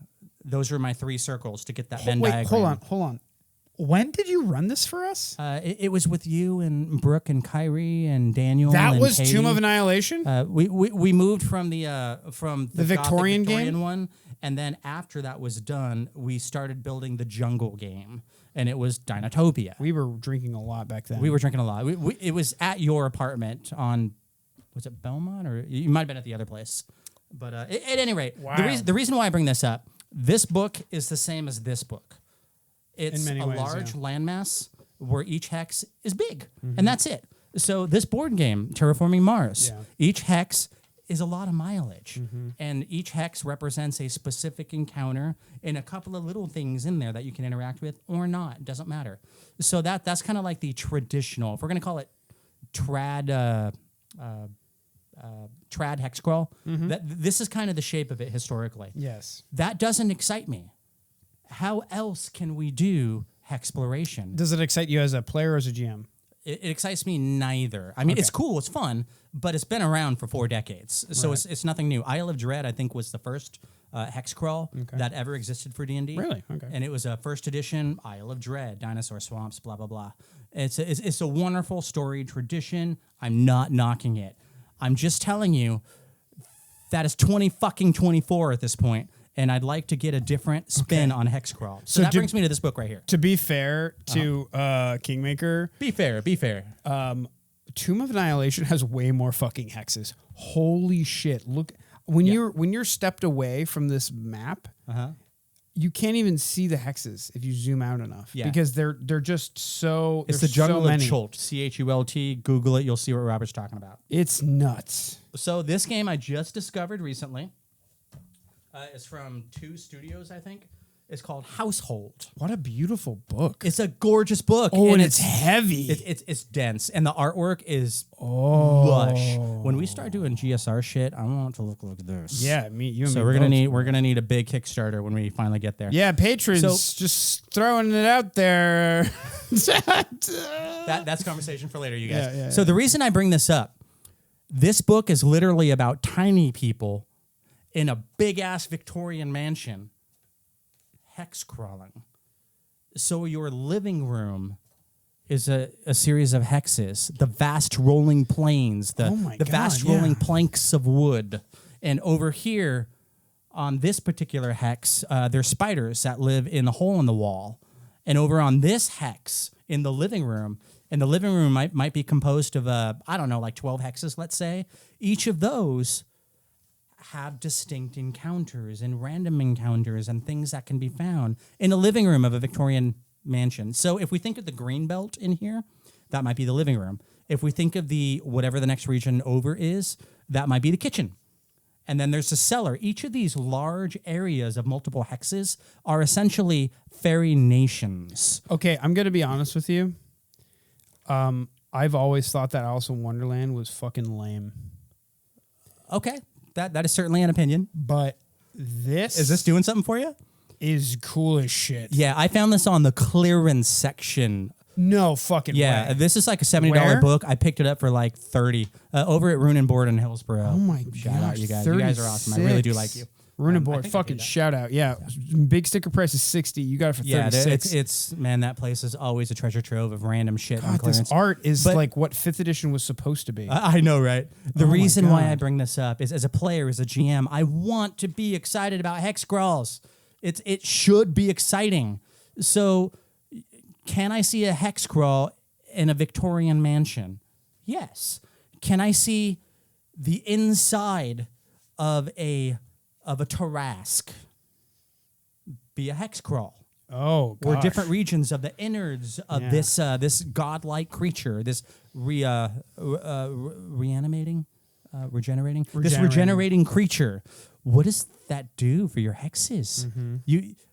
Those were my three circles to get that Venn diagram. Hold on. When did you run this for us? It was with you and Brooke and Kyrie and Daniel. That and was Katie. Tomb of Annihilation? We moved from the Victorian game? one, and then after that was done, we started building the jungle game, and it was Dinotopia. We were drinking a lot back then. We were drinking a lot. It was at your apartment on, was it Belmont, or you might have been at the other place. But at any rate, Wow. the reason why I bring this up, this book is the same as this book. It's many a ways, large yeah. landmass where each hex is big, and that's it. So this board game, Terraforming Mars, Yeah. each hex is a lot of mileage, and each hex represents a specific encounter and a couple of little things in there that you can interact with or not. It doesn't matter. So that's kind of like the traditional, if we're going to call it trad hex crawl, this is kind of the shape of it historically. Yes. That doesn't excite me. How else can we do Hexploration? Does it excite you as a player or as a GM? It excites me neither. I mean, it's cool, it's fun, but it's been around for 4 decades, so it's nothing new. Isle of Dread, I think, was the first hex crawl that ever existed for D&D. Really? Okay. And it was a first edition Isle of Dread, dinosaur swamps, blah blah blah. It's a wonderful story tradition. I'm not knocking it. I'm just telling you that is 2024 at this point. And I'd like to get a different spin on hex crawl. So that brings me to this book right here. To be fair to Kingmaker, Be fair. Tomb of Annihilation has way more fucking hexes. Holy shit! Look, when you're stepped away from this map, you can't even see the hexes if you zoom out enough. Yeah. Because they're just so. It's the jungle so of many. Chult. CHULT. Google it. You'll see what Robert's talking about. It's nuts. So this game I just discovered recently. It's from 2 studios, I think. is called Household. What a beautiful book. It's a gorgeous book. Oh, and it's heavy. It's dense, and the artwork is lush. When we start doing GSR shit, I want it to look like this. Yeah, you and so me we're gonna need a big Kickstarter when we finally get there. Yeah, patrons, just throwing it out there. That's conversation for later, you guys. Yeah, so the reason I bring this up, this book is literally about tiny people in a big ass Victorian mansion hex crawling. So your living room is a series of hexes, the vast rolling plains, the vast rolling planks of wood. And over here on this particular hex, there's spiders that live in the hole in the wall. And over on this hex in the living room, and the living room might be composed of, I don't know, like 12 hexes, let's say. Each of those have distinct encounters and random encounters and things that can be found in the living room of a Victorian mansion. So if we think of the green belt in here, that might be the living room. If we think of the whatever the next region over is, that might be the kitchen. And then there's the cellar. Each of these large areas of multiple hexes are essentially fairy nations. Okay, I'm going to be honest with you. I've always thought that Alice in Wonderland was fucking lame. Okay, that is certainly an opinion. But this... Is this doing something for you? Is cool as shit. Yeah, I found this on the clearance section. No fucking way. This is like a $70 book. I picked it up for like $30 over at Rune and Board in Hillsboro. Oh my god! Shout out, you guys. You guys are awesome. I really do like you. Rune and Board, fucking shout out. Yeah, big sticker price is $60. You got it for $36. It's man, that place is always a treasure trove of random shit on clearance. This art is like what 5th edition was supposed to be. I know, right? The reason why I bring this up is, as a player, as a GM, I want to be excited about hex crawls. It should be exciting. So, can I see a hex crawl in a Victorian mansion? Yes. Can I see the inside of a Tarrasque be a hex crawl? Oh, gosh. Or different regions of the innards of this godlike creature, this regenerating creature. What does that do for your hexes? Mm-hmm.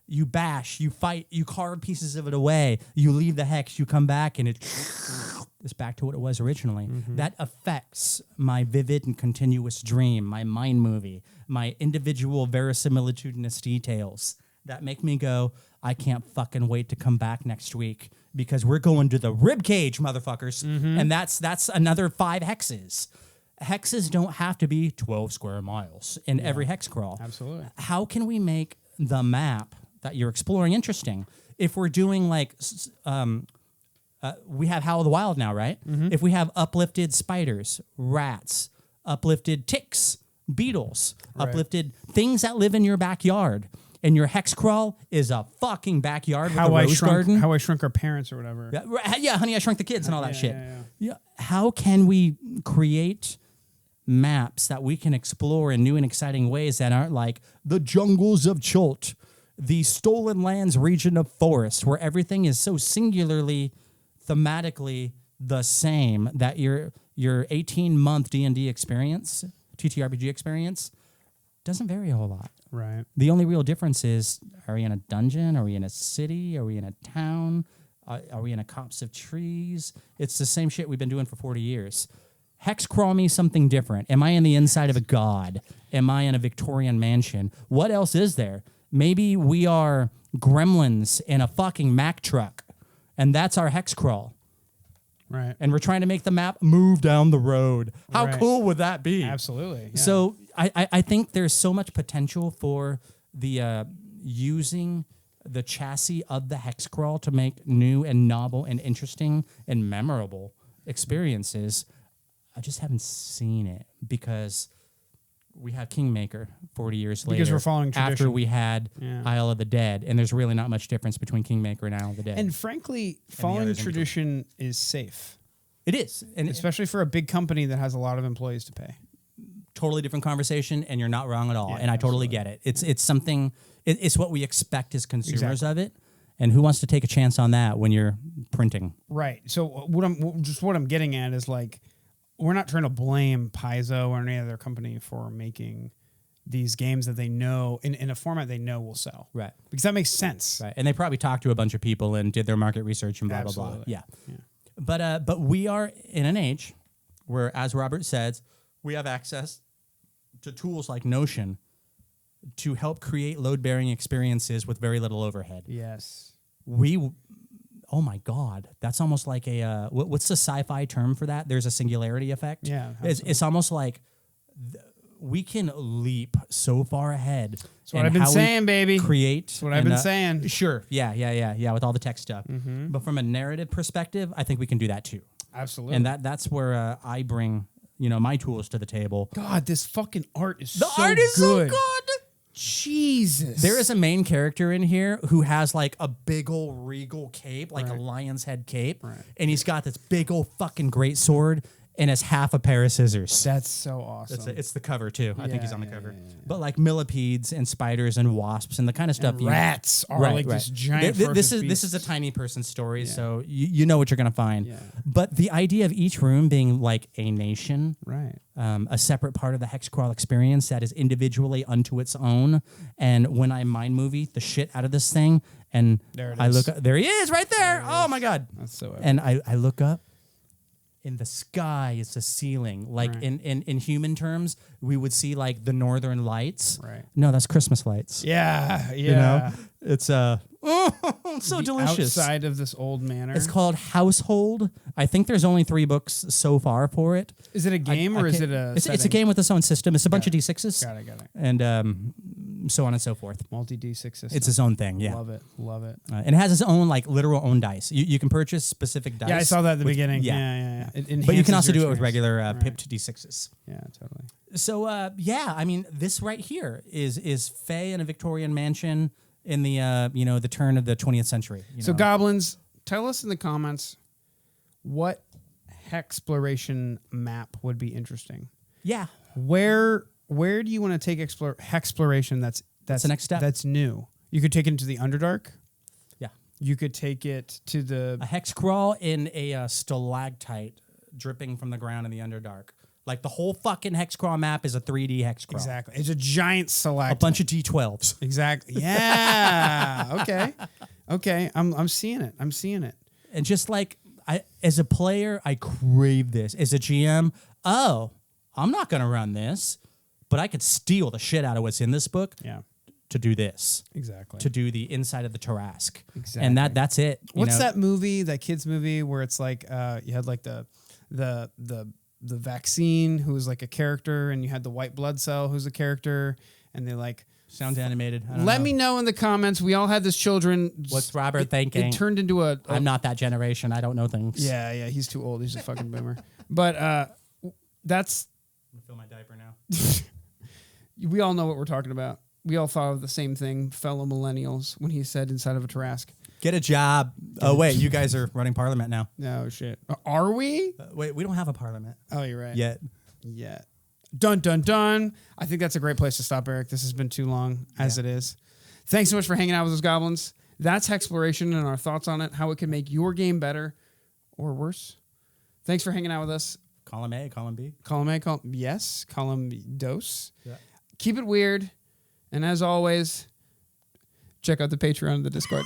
You bash, you fight, you carve pieces of it away, you leave the hex, you come back, and it's back to what it was originally. Mm-hmm. That affects my vivid and continuous dream, my mind movie, my individual verisimilitudinous details that make me go, I can't fucking wait to come back next week because we're going to the rib cage, motherfuckers. Mm-hmm. And that's another 5 hexes. Hexes don't have to be 12 square miles in every hex crawl. Absolutely. How can we make the map that you're exploring interesting? If we're doing like, we have Howl of the Wild now, right? Mm-hmm. If we have uplifted spiders, rats, uplifted ticks, beetles, uplifted things that live in your backyard, and your hex crawl is a fucking backyard with a rose garden. How I Shrunk Our Parents or whatever. Yeah, Honey, I Shrunk the Kids and all that shit. Yeah. How can we create maps that we can explore in new and exciting ways that aren't like the jungles of Chult, the Stolen Lands region of forest, where everything is so singularly, thematically the same that your 18-month D&D experience, TTRPG experience, doesn't vary a whole lot. Right. The only real difference is, are we in a dungeon? Are we in a city? Are we in a town? Are we in a copse of trees? It's the same shit we've been doing for 40 years. Hex crawl me something different. Am I in the inside of a god? Am I in a Victorian mansion? What else is there? Maybe we are gremlins in a fucking Mack truck, and that's our hex crawl. Right. And we're trying to make the map move down the road. How cool would that be? Absolutely. Yeah. So I think there's so much potential for the using the chassis of the hex crawl to make new and novel and interesting and memorable experiences. I just haven't seen it because we have Kingmaker 40 years later. Because we're following tradition. After we had Isle of the Dead, and there's really not much difference between Kingmaker and Isle of the Dead. And frankly, following tradition is safe. It is. And especially for a big company that has a lot of employees to pay. Totally different conversation, and you're not wrong at all. Yeah, and I totally get it. It's something, it's what we expect as consumers of it. And who wants to take a chance on that when you're printing? Right. So what I'm getting at is like, we're not trying to blame Paizo or any other company for making these games that they know in a format they know will sell. Right. Because that makes sense. Right. And they probably talked to a bunch of people and did their market research and blah, blah, blah. Absolutely. Yeah. Yeah. But we are in an age where, as Robert says, we have access to tools like Notion to help create load-bearing experiences with very little overhead. Yes. Oh my God, that's almost like a, what's the sci-fi term for that? There's a singularity effect. Yeah. It's almost like we can leap so far ahead. That's what I've been saying, baby. Create. That's what I've been saying. Sure. Yeah. With all the tech stuff. Mm-hmm. But from a narrative perspective, I think we can do that too. Absolutely. And that's where I bring, my tools to the table. God, this fucking art is The so art is good. so good. Jesus. There is a main character in here who has like a big old regal cape, like a Right. lion's head cape. Right. And he's got this big old fucking great sword and has half a pair of scissors. That's so awesome. It's the cover too. I think he's Yeah, on the yeah, cover. yeah, yeah. But like millipedes and spiders and wasps and the kind of stuff. And rats are like this giant. This ferocious is a beast. tiny person's story, Yeah. so you know what you're gonna find. Yeah. But the idea of each room being like a nation, Right. a separate part of the hex crawl experience that is individually unto its own. And when I mind movie the shit out of this thing, and There it I is. look up, there he is right there. There it Oh is. my God. That's so epic. And I look up. In the sky, it's a ceiling. Like Right. in human terms, we would see like the northern lights. Right. No, that's Christmas lights. Yeah. Yeah. You know, it's so The delicious. Outside of this old manor. It's called Household. I think there's only 3 books so far for it. Is it a game or is it a? It's a setting? game with its own system. It's a bunch Got of D6s Got it. and so on and so forth. Multi D6 system. It's its own thing. Yeah, Love it. Love it. and it has its own like literal own dice. You can purchase specific dice. Yeah, I saw that at the with- beginning. Yeah. Yeah. It But you enhances can also your do it with experience. regular Right. pipped D6s. Yeah, totally. So yeah, I mean, this right here is Faye in a Victorian mansion in the the turn of the 20th century. So goblins, tell us in the comments what Hexploration map would be interesting. yeah, Where do you want to take Hexploration? That's the next step. That's new. You could take it into the Underdark. Yeah. You could take it to the a hex crawl in a stalactite dripping from the ground in the Underdark. Like the whole fucking hex crawl map is a 3D hex crawl. exactly. It's a giant stalactite. A bunch of D12s. Exactly. Yeah. Okay. I'm seeing it. And just like as a player, I crave this. As a GM, I'm not going to run this, but I could steal the shit out of what's in this book Yeah. to do this, Exactly. to do the inside of the Tarrasque. Exactly. And that's it. What's that movie? That kids movie where it's like you had like the vaccine who was like a character, and you had the white blood cell who's a character, and they like. Sounds animated. I don't Let know. me know in the comments. We all had this children. What's Robert thinking? It turned into a I'm not that generation. I don't know things. Yeah, he's too old. He's a fucking boomer. But that's I'm gonna fill my diaper now. we all know what we're talking about. We all thought of the same thing, fellow millennials, when he said inside of a Tarrasque. Get a job. Oh wait, you guys are running parliament now. No shit. Are we? Wait, we don't have a parliament Oh, you're right. yet. Yeah. Dun, dun, dun. I think that's a great place to stop, Eric. This has been too long as it is. Thanks so much for hanging out with us, goblins. That's Hexploration and our thoughts on it, how it can make your game better or worse. Thanks for hanging out with us. Column A, column B. Column A, column dose. Yeah. Keep it weird. And as always, check out the Patreon and the Discord.